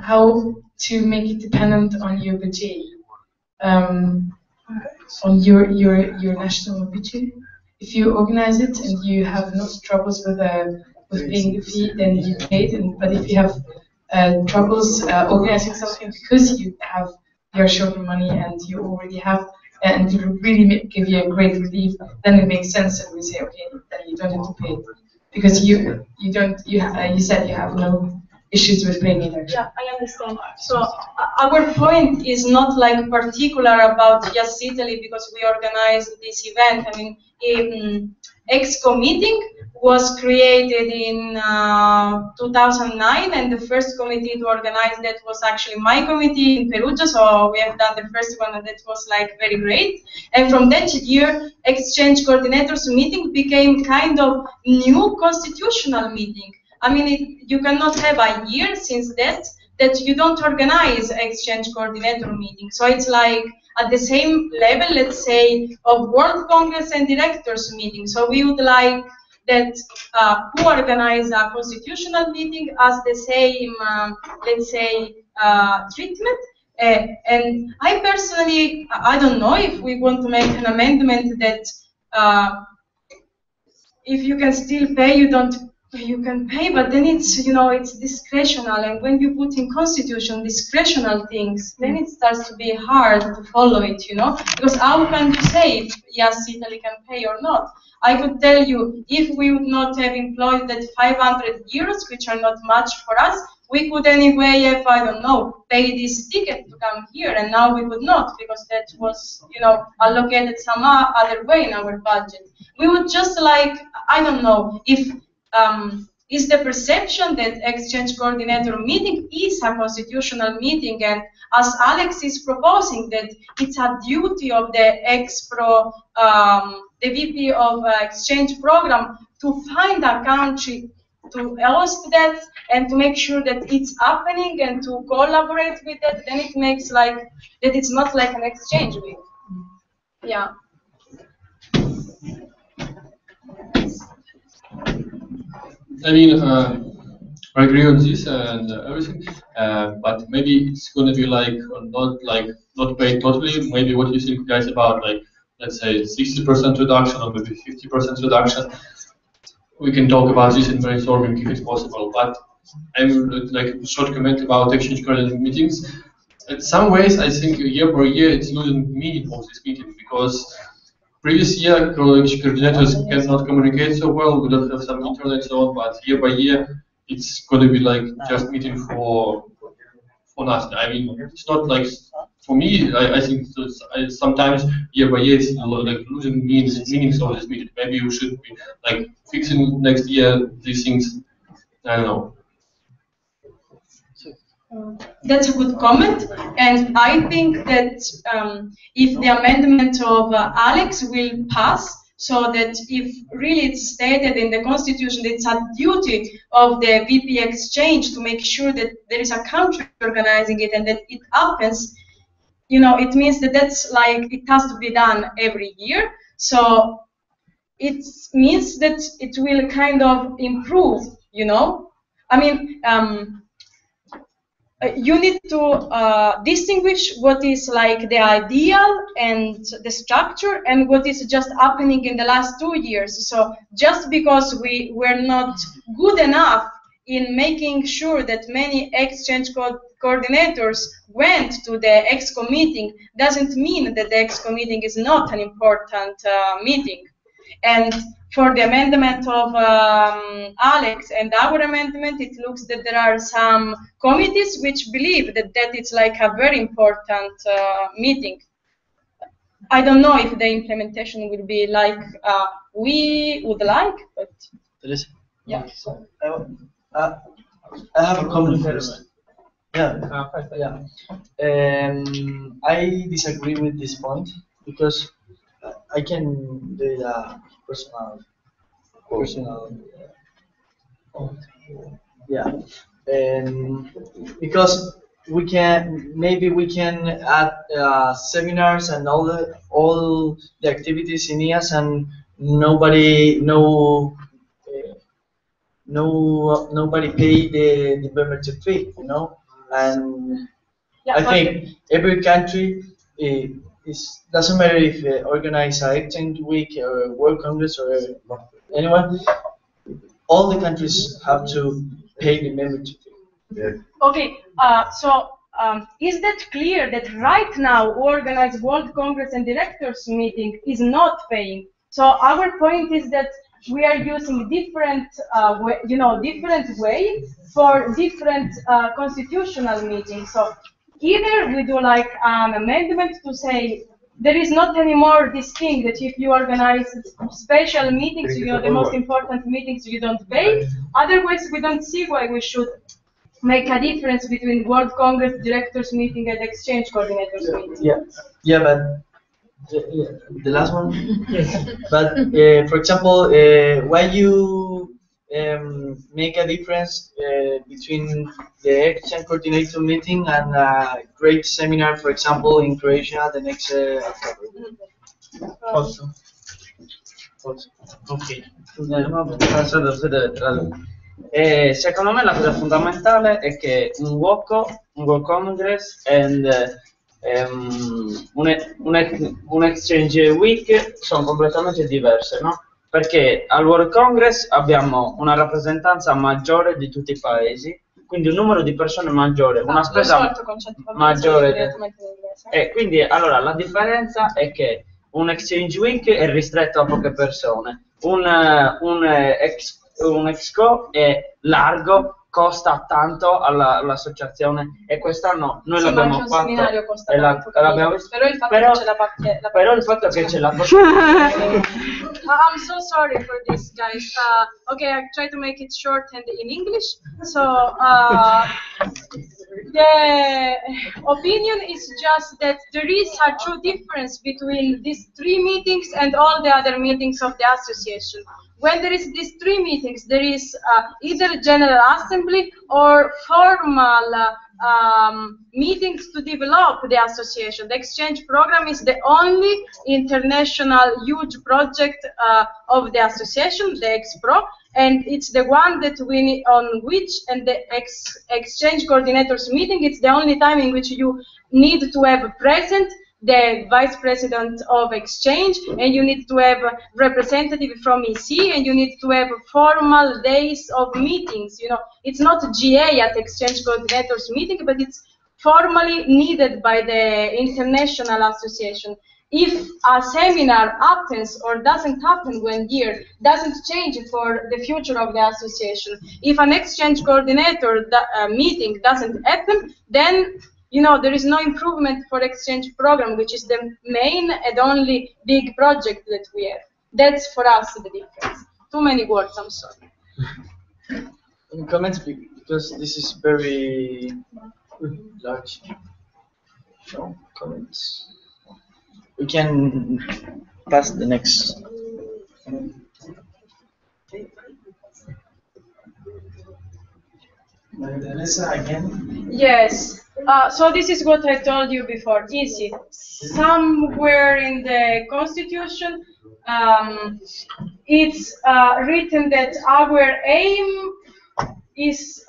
how to make it dependent on your budget, on your national budget. If you organize it and you have no troubles with paying the fee, then you pay it. But if you have troubles organizing something because you have your short of money and you already have, and to really give you a great relief, then it makes sense, and we say, okay, then you don't have to pay it because you said you have no issues with paying it. Actually. Yeah, I understand. So our point is not like particular about IAAS Italy because we organize this event. I mean, in EXCO meeting, was created in 2009, and the first committee to organize that was actually my committee in Perugia, so we have done the first one, and that was like very great. And from that year, exchange coordinators meeting became kind of new constitutional meeting. I mean, you cannot have a year since that you don't organize exchange coordinator meeting. So it's like at the same level, let's say, of World Congress and directors meeting. So we would like that who organize a constitutional meeting as the same, let's say, treatment. And I personally, I don't know if we want to make an amendment that if you can still pay, you can pay, but then it's, it's discretional, and when you put in constitution discretional things, then it starts to be hard to follow it, because how can you say if yes, Italy can pay or not? I could tell you, if we would not have employed that 500 euros, which are not much for us, we could anyway have, I don't know, pay this ticket to come here, and now we could not, because that was, allocated some other way in our budget. We would just like, I don't know, if is the perception that exchange coordinator meeting is a constitutional meeting, and as Alex is proposing that it's a duty of the ex-pro, the VP of exchange program to find a country to host that and to make sure that it's happening and to collaborate with it, then it makes like that it's not like an exchange week. Yeah. I mean, I agree on this and everything, but maybe it's going to be like not paid totally. Maybe what you think, guys, about like, let's say 60% reduction or maybe 50% reduction. We can talk about this in brainstorming if it's possible. But I would like a short comment about exchange coordinator meetings. In some ways, I think year by year it's losing meaning of this meeting, because previous year coordinators cannot communicate so well. We don't have some internet and so on. But year by year, it's going to be like just meeting for nothing. I mean, it's not like, for me, I think sometimes year by year it's like losing meanings of this meeting. Maybe we should be like fixing next year these things. I don't know. That's a good comment, and I think that if the amendment of Alex will pass, so that if really it's stated in the Constitution that it's a duty of the VP exchange to make sure that there is a country organizing it and that it happens, it means that that's like, it has to be done every year. So it means that it will kind of improve, I mean, you need to distinguish what is like the ideal and the structure and what is just happening in the last 2 years. So just because we were not good enough in making sure that many exchange coordinators went to the EXCO meeting doesn't mean that the EXCO meeting is not an important meeting. And for the amendment of Alex and our amendment, it looks that there are some committees which believe that it's like a very important meeting. I don't know if the implementation will be like we would like, but yeah. I have a comment first. Yeah. I disagree with this point because I can do the personal. Yeah, because we can add seminars and all the activities in IAAS, and nobody pay the membership fee, and yeah, I think every country doesn't matter if organize an exchange week or a World Congress or anyone. All the countries have to pay the membership fee. Yeah. Okay, so is that clear that right now organized World Congress and Directors meeting is not paying? So our point is that we are using different, different way for different constitutional meetings. So either we do like an amendment to say there is not anymore this thing that if you organize special meetings, the most important meetings, you don't pay. Otherwise, we don't see why we should make a difference between World Congress Directors Meeting and Exchange Coordinators Meeting. But the last one. But for example, why you make a difference between the exchange coordinator meeting and a great seminar, for example, in Croatia the next October? Also. Ok. Secondo me la cosa fondamentale è che un World Congress and un Exchange Week sono completamente diverse, no? Perché al World Congress abbiamo una rappresentanza maggiore di tutti i paesi, quindi un numero di persone maggiore, una spesa maggiore. E quindi allora la differenza è che un Exchange Week è ristretto a poche persone, un Exco è largo, costa tanto all'associazione e quest'anno noi l'abbiamo fatto e l'abbiamo visto, però il fatto che c'è la I'm so sorry for this, guys. Okay, I try to make it short and in English. So the opinion is just that there is a true difference between these 3 meetings and all the other meetings of the association. When there is these 3 meetings, there is either General Assembly or formal meetings to develop the association. The exchange program is the only international huge project of the association, the Ex-Pro, and it's the one that on which, and the exchange coordinators meeting, it's the only time in which you need to have present the vice president of exchange, and you need to have a representative from EC, and you need to have formal days of meetings. It's not GA at exchange coordinators meeting, but it's formally needed by the international association. If a seminar happens or doesn't happen 1 year, doesn't change for the future of the association. If an exchange coordinator meeting doesn't happen, then there is no improvement for exchange program, which is the main and only big project that we have. That's for us the difference. Too many words, I'm sorry. Comments, because this is very large. No comments. We can pass the next. Again? Yes. So this is what I told you before. Easy. Somewhere in the Constitution, it's written that our aim is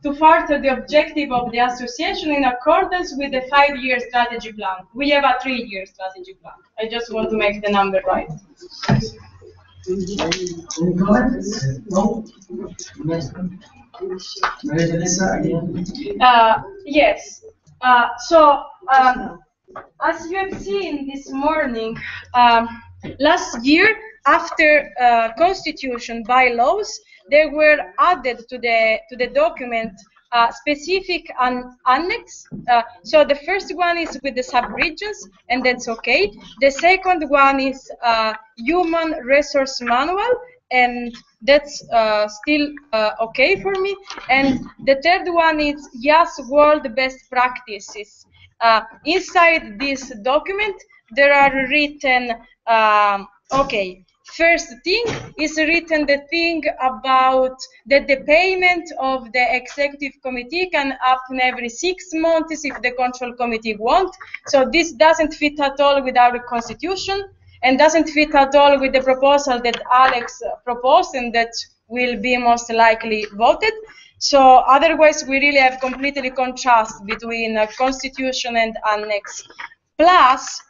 to further the objective of the association in accordance with the 5-year strategy plan. We have a 3-year strategy plan. I just want to make the number right. Any comments? No? Yes. So, as you have seen this morning, last year, after constitution bylaws, there were added to the document specific annex. So the first one is with the sub-regions, and that's okay. The second one is human resource manual, and that's still okay for me. And the third one is IAAS World Best Practices. Inside this document, there are written, okay, first thing is written the thing about that the payment of the executive committee can happen every 6 months if the control committee won't. So this doesn't fit at all with our constitution and doesn't fit at all with the proposal that Alex proposed and that will be most likely voted. So otherwise we really have completely contrast between constitution and annex. Plus,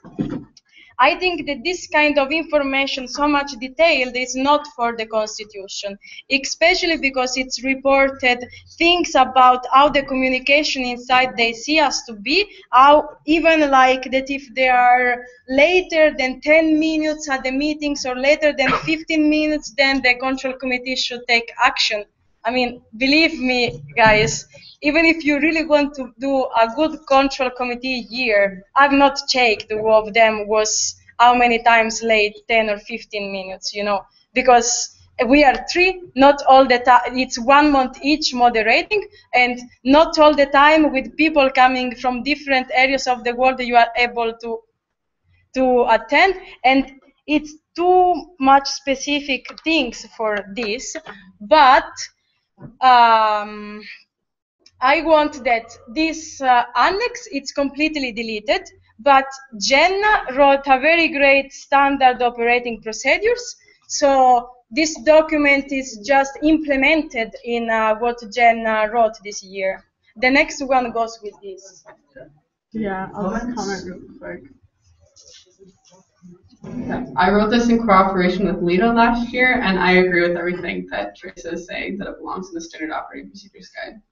I think that this kind of information, so much detailed, is not for the Constitution, especially because it's reported things about how the communication inside the EC has to be, how even like that if they are later than 10 minutes at the meetings or later than 15 minutes, then the control committee should take action. I mean, believe me, guys, even if you really want to do a good control committee year, I've not checked who of them was how many times late, 10 or 15 minutes, you know, because we are three, not all the time, it's 1 month each moderating, and not all the time with people coming from different areas of the world that you are able to attend, and it's too much specific things for this, but I want that this annex it's completely deleted, but Jenna wrote a very great standard operating procedures. So this document is just implemented in what Jenna wrote this year. The next one goes with this. Yeah, I'll just comment real quick. Yeah, I wrote this in cooperation with Lita last year, and I agree with everything that Teresa is saying that it belongs in the Standard Operating Procedures Guide.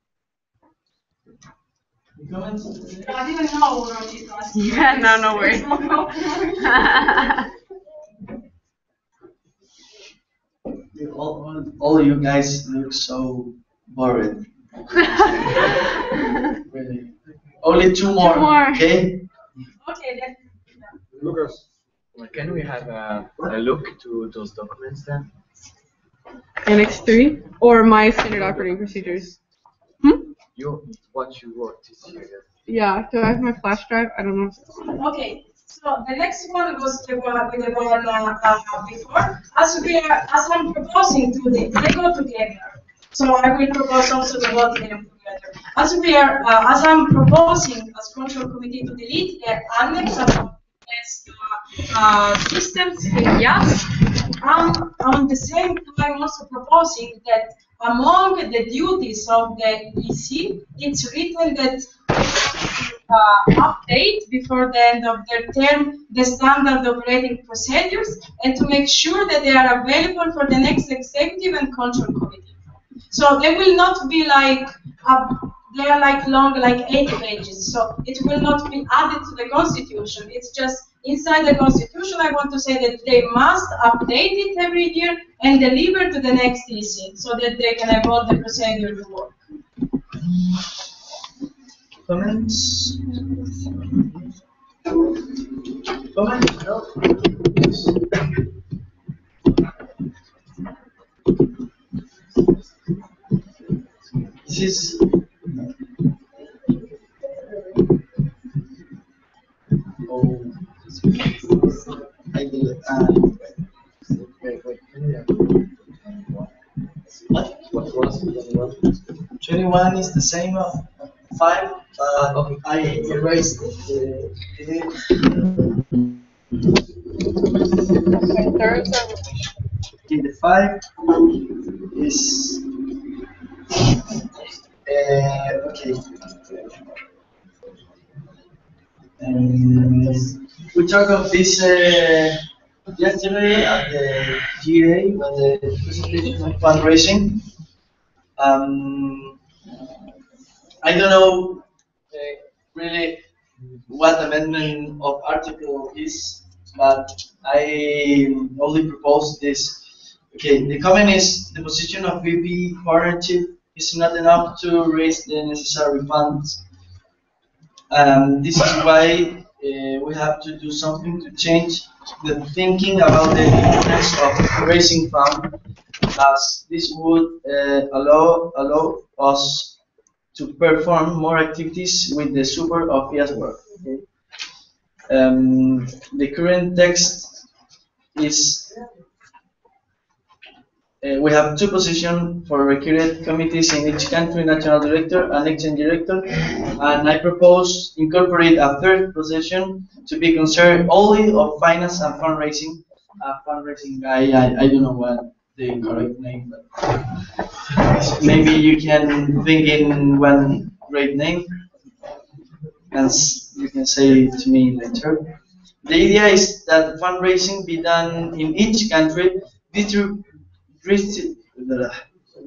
I didn't know what it was. Yeah, no worries. All you guys look so bored. Really. Only two more. Okay? Okay, then. Lucas. Can we have a look to those documents then? Annex 3 or my Standard Operating Procedures? What you wrote this year. Yeah, do I have my flash drive? I don't know. Okay, so the next one was the one with the one before. As I'm proposing to they go together. So I will propose also to vote them together. As I'm proposing as control committee to delete the annex of systems in IAAS, on the same time also proposing that among the duties of the EC, it's written that update before the end of their term the standard operating procedures and to make sure that they are available for the next executive and control committee. So they will not be like, they are like long, like 8 pages. So it will not be added to the constitution. It's just inside the constitution. I want to say that they must update it every year and deliver to the next EC so that they can have all the procedure to work. Comments? Comments? No? This is I will what was 21 is the same of 5. I erased it. In the 5 is okay. We talked of this yesterday at the GA on the presentation of fundraising. I don't know really what amendment of article is, but I only propose this. Okay, the comment is the position of VP partnership is not enough to raise the necessary funds. This is why we have to do something to change the thinking about the importance of raising funds, as this would allow us to perform more activities with the support of IAAS work. Okay. The current text is we have 2 positions for recruited committees in each country, national director and exchange director, and I propose incorporate a 3rd position to be concerned only of finance and fundraising. Fundraising guy, I don't know what the correct name, but maybe you can think in one great name, and you can say it to me later. The idea is that fundraising be done in each country,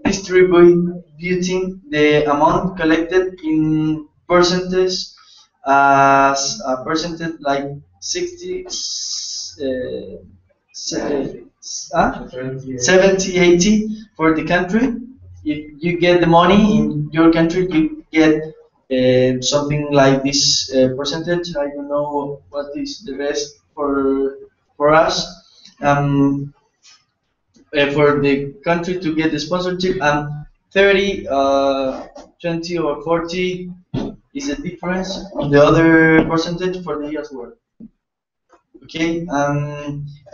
distributing the amount collected in percentage as a percentage like 70, 80 for the country if you get the money in your country, you get something like this percentage. I don't know what is the best for us. For the country to get the sponsorship, and 30, 20 or 40 is a difference on the other percentage for the IAAS world. Okay,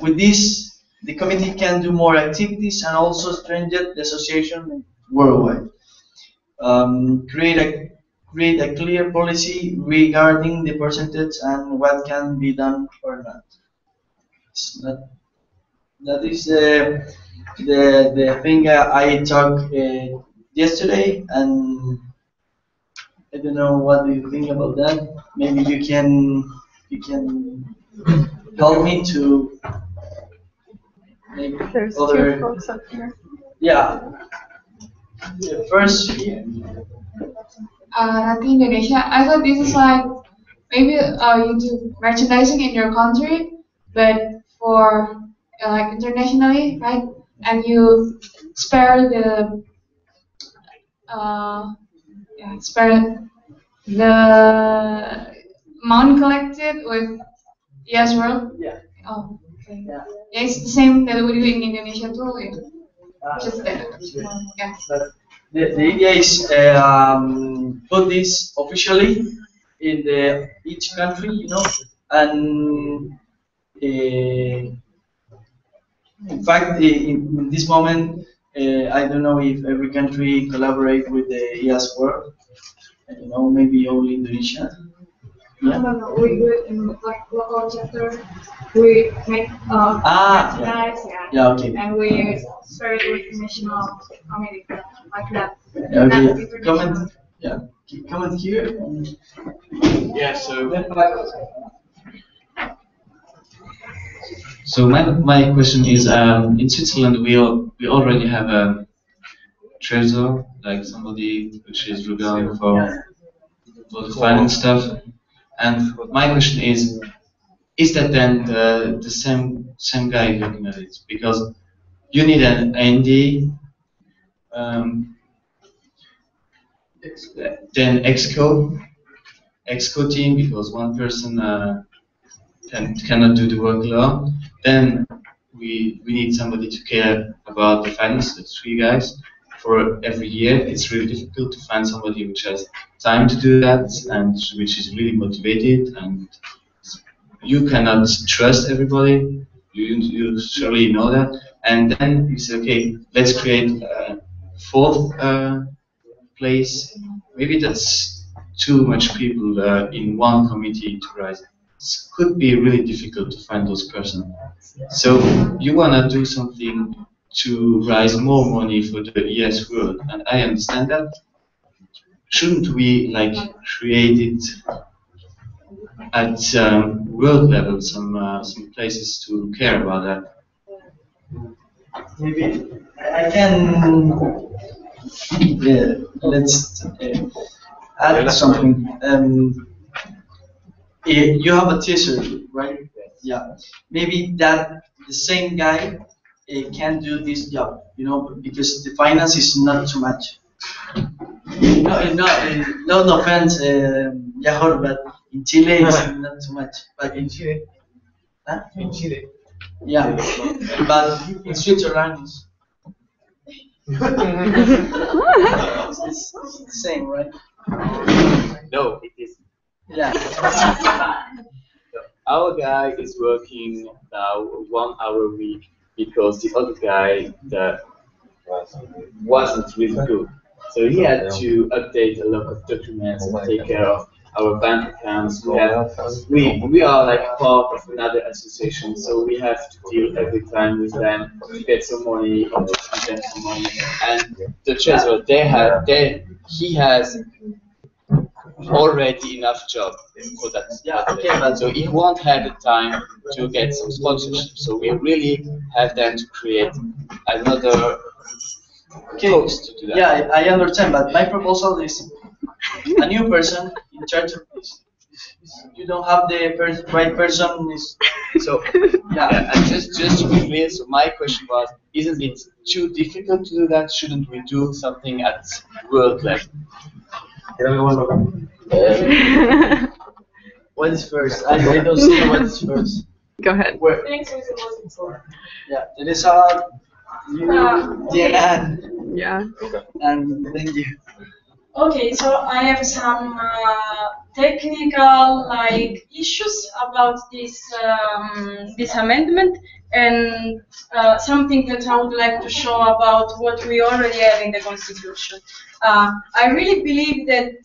with this, the committee can do more activities and also strengthen the association worldwide. Create a clear policy regarding the percentage and what can be done or not. That is the thing I talked yesterday, and I don't know what do you think about that. Maybe you can help me to make There's other. two folks up here. Yeah. First here. Latin Indonesia. I thought this is like maybe you do merchandising in your country, but for like internationally, right? And you spare the spare the amount collected with IAAS World. Yeah. Oh, okay. Yeah, it's the same that we do in Indonesia too. Just that. Yeah. The idea is put this officially in each country, and in fact, in this moment, I don't know if every country collaborate with the IAAS World. I don't know, maybe only Indonesia. Yeah. No, we do it in like local chapter. We make merchandise, yeah, okay. and we share it with national community like that. Yeah, okay. Comment here. Yeah, so my question is, in Switzerland we already have a treasurer, like somebody which is regarding for the finance stuff. And my question is that then the same guy looking at it? Because you need an ND, then exco team, because one person cannot do the work alone. Then we need somebody to care about the finance, the 3 guys. For every year, it's really difficult to find somebody which has time to do that and which is really motivated, and you cannot trust everybody. You surely know that. And then you say, okay, let's create a 4th place. Maybe that's too much people in one committee to rise. It could be really difficult to find those persons. So you wanna do something to raise more money for the IAAS world, and I understand that. Shouldn't we like create it at world level, some places to care about that? Maybe I can. Let's add something. You have a teaser, right? Yeah. Maybe that the same guy can do this job, because the finance is not too much. No offense, Yahor, but in Chile it's not too much. But in Chile, huh? In Chile, yeah. But in Switzerland, it's the same, right? No, it isn't. Yeah. Our guy is working now 1 hour a week because the other guy that wasn't really good. So he had to update a lot of documents and take care of our bank accounts. We are like part of another association, so we have to deal every time with them to get some money or to give them some money. And the treasurer, he has already enough job for that. Yeah, okay, so he won't have the time to get some sponsorship. So we really have then to create another post to do that. Yeah, I understand, but my proposal is a new person in charge of this. You don't have the right person. So yeah, and just to be clear, so my question was, isn't it too difficult to do that? Shouldn't we do something at world level? What is first? I don't see what is first. Go ahead. Where? Thanks is the most important. Yeah, it is hard. You, Diane, Yeah. and then you. Okay, so I have some technical issues about this amendment, and something that I would like to show about what we already have in the Constitution. I really believe that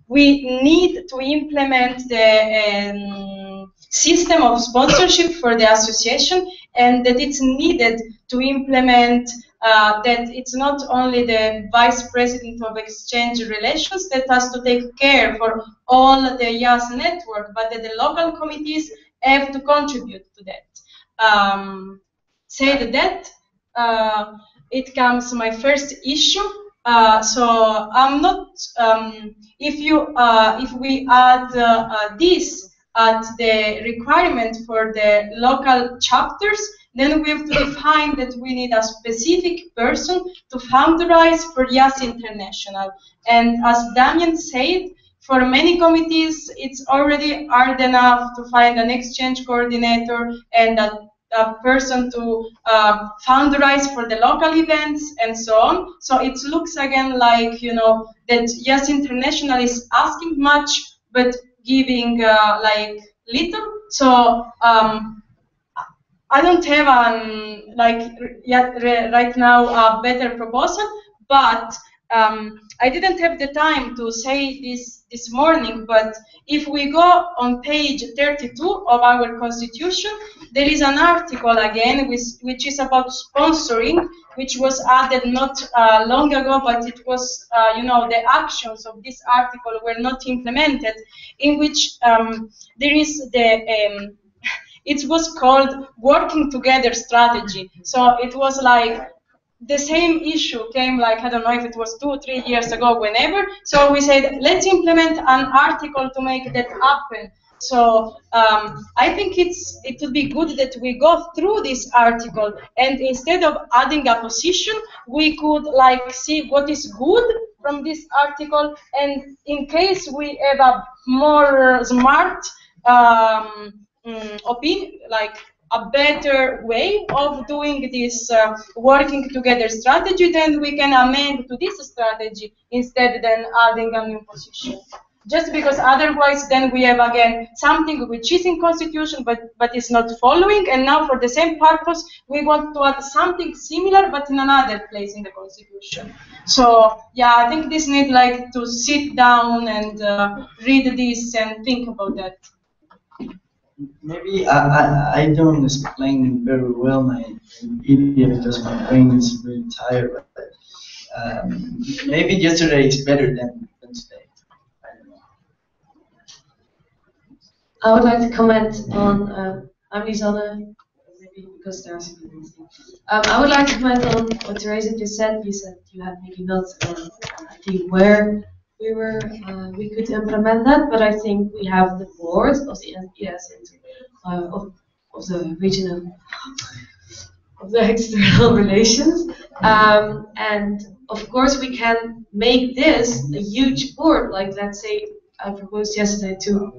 we need to implement the system of sponsorship for the association, and that it's needed to implement that it's not only the vice president of exchange relations that has to take care for all the IAAS network, but that the local committees have to contribute to that. Said that, it comes my first issue. So I'm not. If we add this at the requirement for the local chapters, then we have to define that we need a specific person to fundraise for IAAS International. And as Damien said, for many committees, it's already hard enough to find an exchange coordinator and a person to fundraise for the local events and so on. So it looks again like, that IAAS International is asking much, but giving little. So I don't have right now a better proposal, but I didn't have the time to say this morning, but if we go on page 32 of our Constitution, there is an article again which is about sponsoring, which was added not long ago, but it was, the actions of this article were not implemented, in which there is it was called working together strategy. So it was like the same issue came I don't know if it was 2 or 3 years ago, whenever. So we said, let's implement an article to make that happen. So I think it would be good that we go through this article, and instead of adding a position, we could see what is good from this article, and in case we have a more smart opinion, a better way of doing this working together strategy, then we can amend to this strategy instead than adding a new position. Just because otherwise then we have again something which is in Constitution but is not following, and now for the same purpose we want to add something similar but in another place in the Constitution. So yeah, I think this needs to sit down and read this and think about that. Maybe I don't explain very well my idea because my brain is really tired. But maybe yesterday is better than today. I don't know. I would like to comment on, I'm Lisanne, maybe because there are some people listening. I would like to comment on what Teresa just said. You said you had maybe not I think where we could implement that, but I think we have the board of the IAAS of the regional of the external relations, and of course we can make this a huge board. Let's say I proposed yesterday to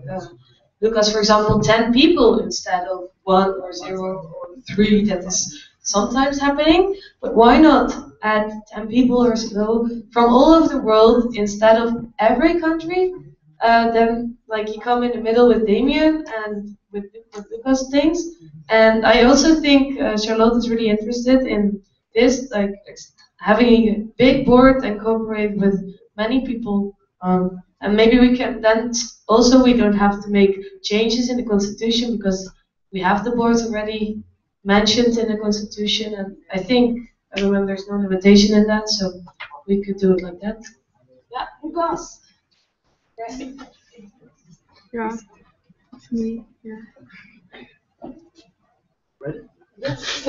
Lucas, for example, 10 people instead of 1 or 0 or 3 that is sometimes happening. But why not add 10 people or so from all over the world instead of every country? Then you come in the middle with Damien and with Lucas things. And I also think Charlotte is really interested in this, having a big board and cooperate with many people. And maybe we can then also we don't have to make changes in the Constitution because we have the boards already mentioned in the Constitution, and I think there's no limitation in that, so we could do it like that. Yeah, Lucas. Yeah. Me. Yeah. Ready? Yes.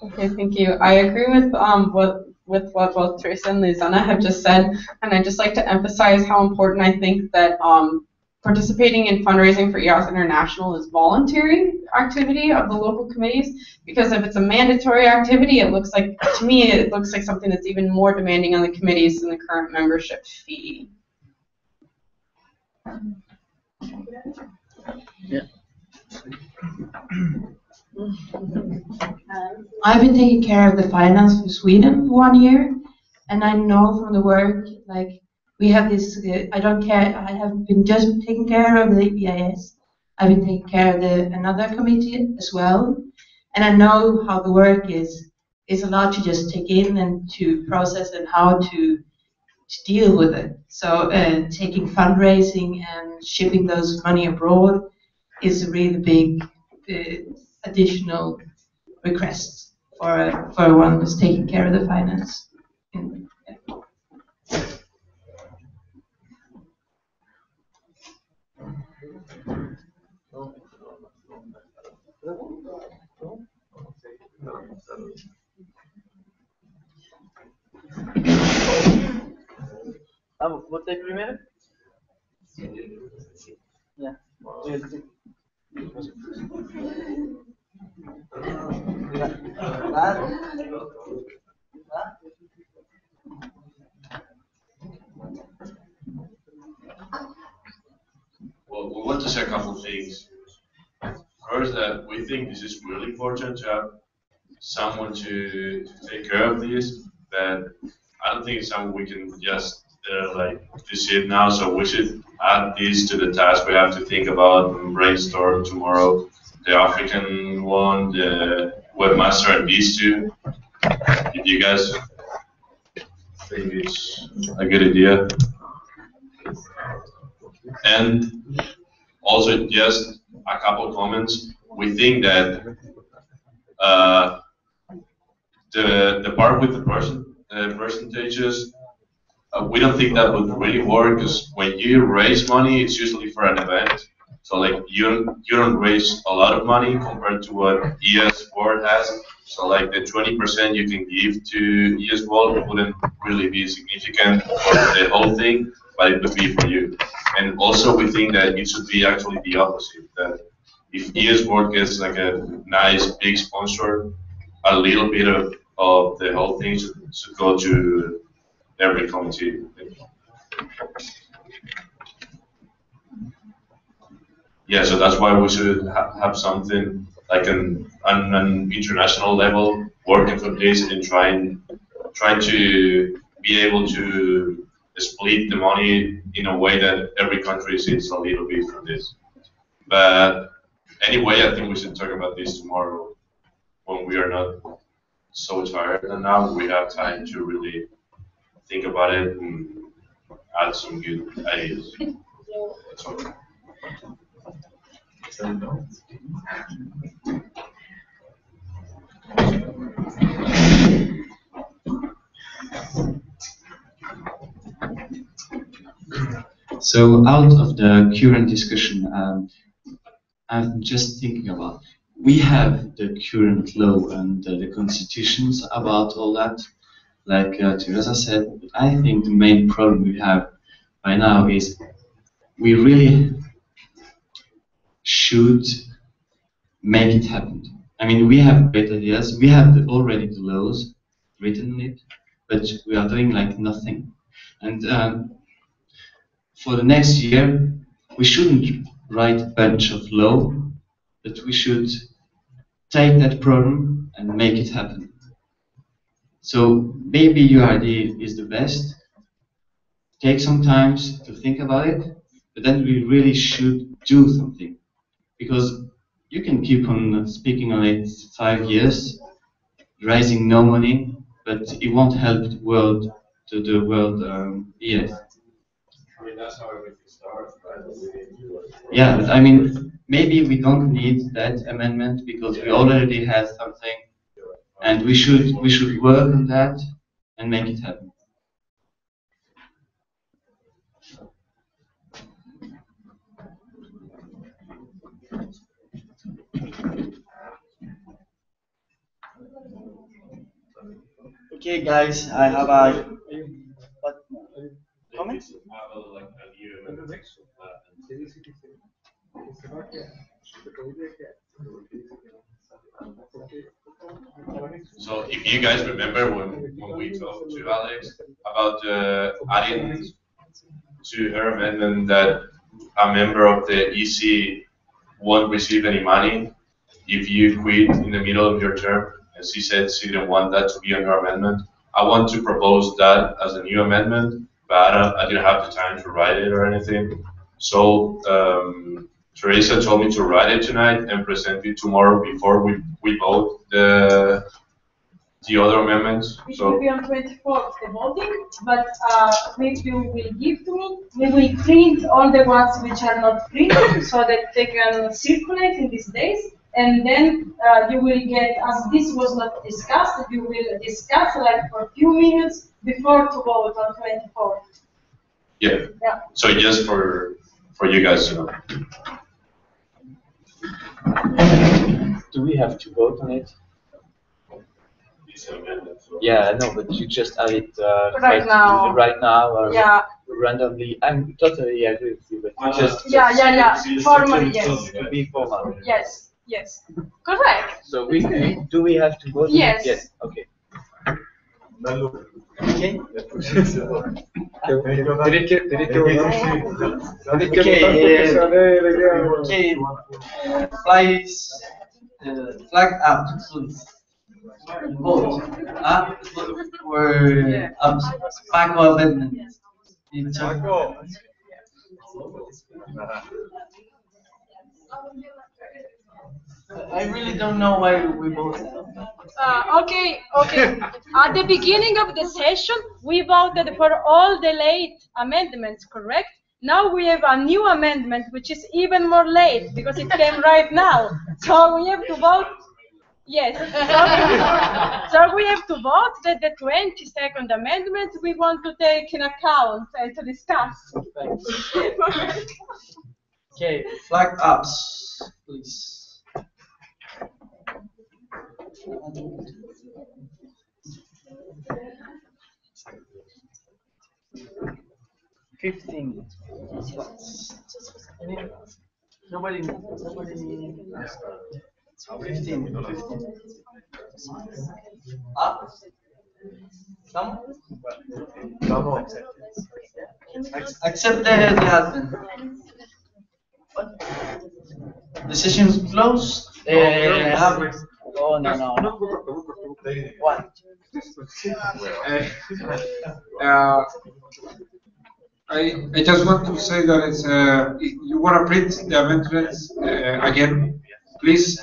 Okay, thank you. I agree with what with what both Teresa and Lizana have just said, and I'd just like to emphasize how important I think that participating in fundraising for IAAS International is voluntary activity of the local committees, because if it's a mandatory activity, it looks like, to me, it looks like something that's even more demanding on the committees than the current membership fee. Yeah. I've been taking care of the finance for Sweden for 1 year, and I know from the work, like, we have this, I don't care, I have been just taking care of the IAAS. I've been taking care of another committee as well, and I know how the work is. It's a lot to just take in and to process and how to deal with it. So taking fundraising and shipping those money abroad is a really big additional request for one who's taking care of the finance. ¿Voté primero? Ya. Well, we want to say a couple of things. First, that we think this is really important to have someone to take care of this. That I don't think it's something we can just like decide now. So we should add this to the task we have to think about and brainstorm tomorrow. The African one, the webmaster, and these two. If you guys think it's a good idea. And also just a couple of comments. We think that the part with the percentages, we don't think that would really work, because when you raise money, it's usually for an event. So like you don't raise a lot of money compared to what IAAS World has. So like the 20% you can give to IAAS World wouldn't really be significant for the whole thing, but it would be for you. And also we think that it should be actually the opposite, that if IAAS World gets like a nice big sponsor, a little bit of the whole thing should go to every committee. Yeah, so that's why we should have something like an international level working for this and trying to be able to split the money in a way that every country sees a little bit from this. But anyway, I think we should talk about this tomorrow when we are not so tired, and now we have time to really think about it and add some good ideas. So. So out of the current discussion, I'm just thinking about, we have the current law and the constitutions about all that, like Teresa said. But I think the main problem we have by now is we really should make it happen. I mean, we have great ideas, we have already the laws written in it, but we are doing like nothing. And for the next year, we shouldn't write a bunch of law, but we should take that problem and make it happen. So maybe your idea is the best. Take some time to think about it, but then we really should do something, because you can keep on speaking on it 5 years, raising no money, but it won't help the world, yet. I mean, that's how everything starts, right? Yeah, but I mean, maybe we don't need that amendment because we already have something, and we should work on that and make it happen. Okay, guys, I have a what comment? So if you guys remember when we talked to Alex about adding to her amendment that a member of the EC won't receive any money if you quit in the middle of your term, and she said she didn't want that to be on her amendment. I want to propose that as a new amendment, but I didn't have the time to write it or anything. So Teresa told me to write it tonight and present it tomorrow before we vote the other amendments. It So will be on 24th, the voting, but maybe you will give to me. We will print all the ones which are not printed so that they can circulate in these days. And then you will get, as this was not discussed, you will discuss like for a few minutes before to vote on 24th. yeah. Yeah. So just for you guys to know. Do we have to vote on it? Yeah, no, but you just add it Right now. Right now, or Yeah. randomly. I'm totally agree with you, but just Yeah. Formally, yes. to be formal. Yes. Correct. So do we have to vote? Yes. On it? Yes. Okay. Okay, flag up, please. Vote. Up or Paco amendment. I really don't know why we voted on that. Okay. At the beginning of the session, we voted for all the late amendments, correct? Now we have a new amendment, which is even more late because it came right now. So we have to vote. Yes. So we have to vote that the 22nd amendment we want to take in account and to discuss. Okay, flag ups, please. 15. Nobody. 15. Up. Some. Accept the admin. The session is closed. Oh no. What? I just want to say that it's if you want to print the amendments again, please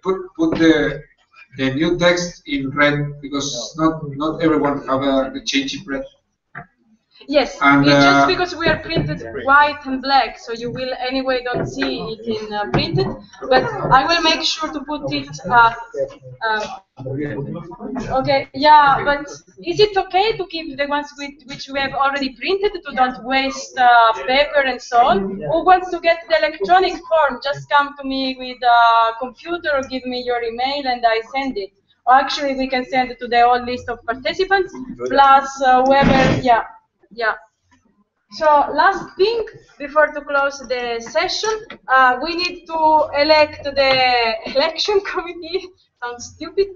put the new text in red because not everyone have the change in red. Yes, And, it's just because we are printed white and black, so you will anyway don't see it in printed. But I will make sure to put it. Okay, yeah, but is it okay to keep the ones which we have already printed to don't waste paper and so on? Who wants to get the electronic form? Just come to me with a computer or give me your email and I send it. Or actually, we can send it to the whole list of participants plus whoever. Yeah. So last thing before to close the session, we need to elect the election committee. Sounds stupid.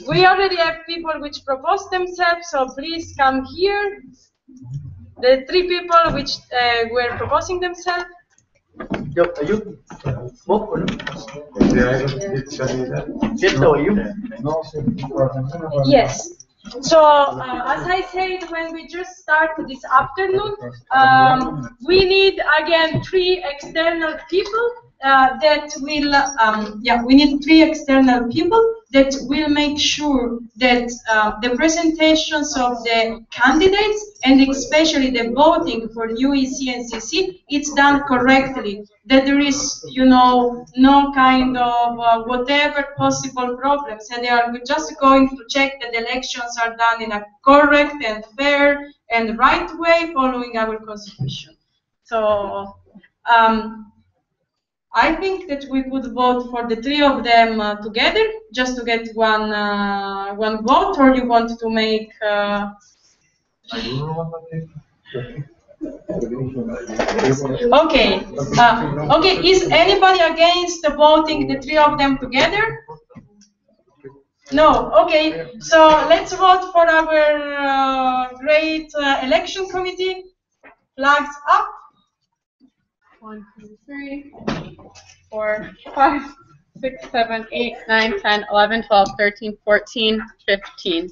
We already have people which proposed themselves, so please come here. The 3 people which were proposing themselves. Yes. So, as I said, when we just start this afternoon, we need again 3 external people that will, we need 3 external people that will make sure that the presentations of the candidates and especially the voting for new EC and CC, it's done correctly. That there is, no kind of whatever possible problems, and they are just going to check that the elections are done in a correct and fair and right way, following our constitution. So, I think that we could vote for the three of them together, just to get one vote, or you want to make? Okay. Okay. Is anybody against voting the three of them together? No. Okay. So let's vote for our great election committee. Flags up. 1, 2, 3, 4, 5, 6, 7, 8, 9, 10, 11, 12, 13, 14, 15.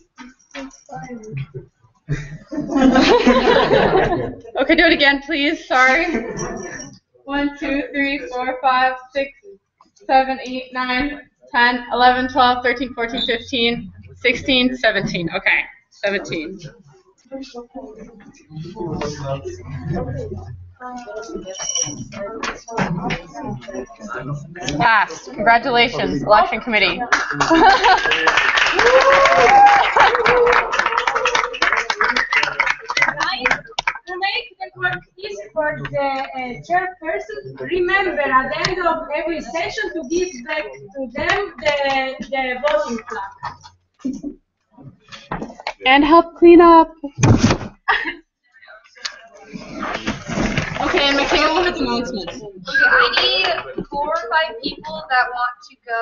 Okay, do it again, please. Sorry. 1, 2, 3, 4, 5, 6, 7, 8, 9, 10, 11, 12, 13, 14, 15, 16, 17. Okay, 17. Passed. Congratulations, election committee. To make the work easy for the chairperson, remember at the end of every session to give back to them the voting flag. And help clean up. Okay, and Michaela will have announcements. Okay, I need 4 or 5 people that want to go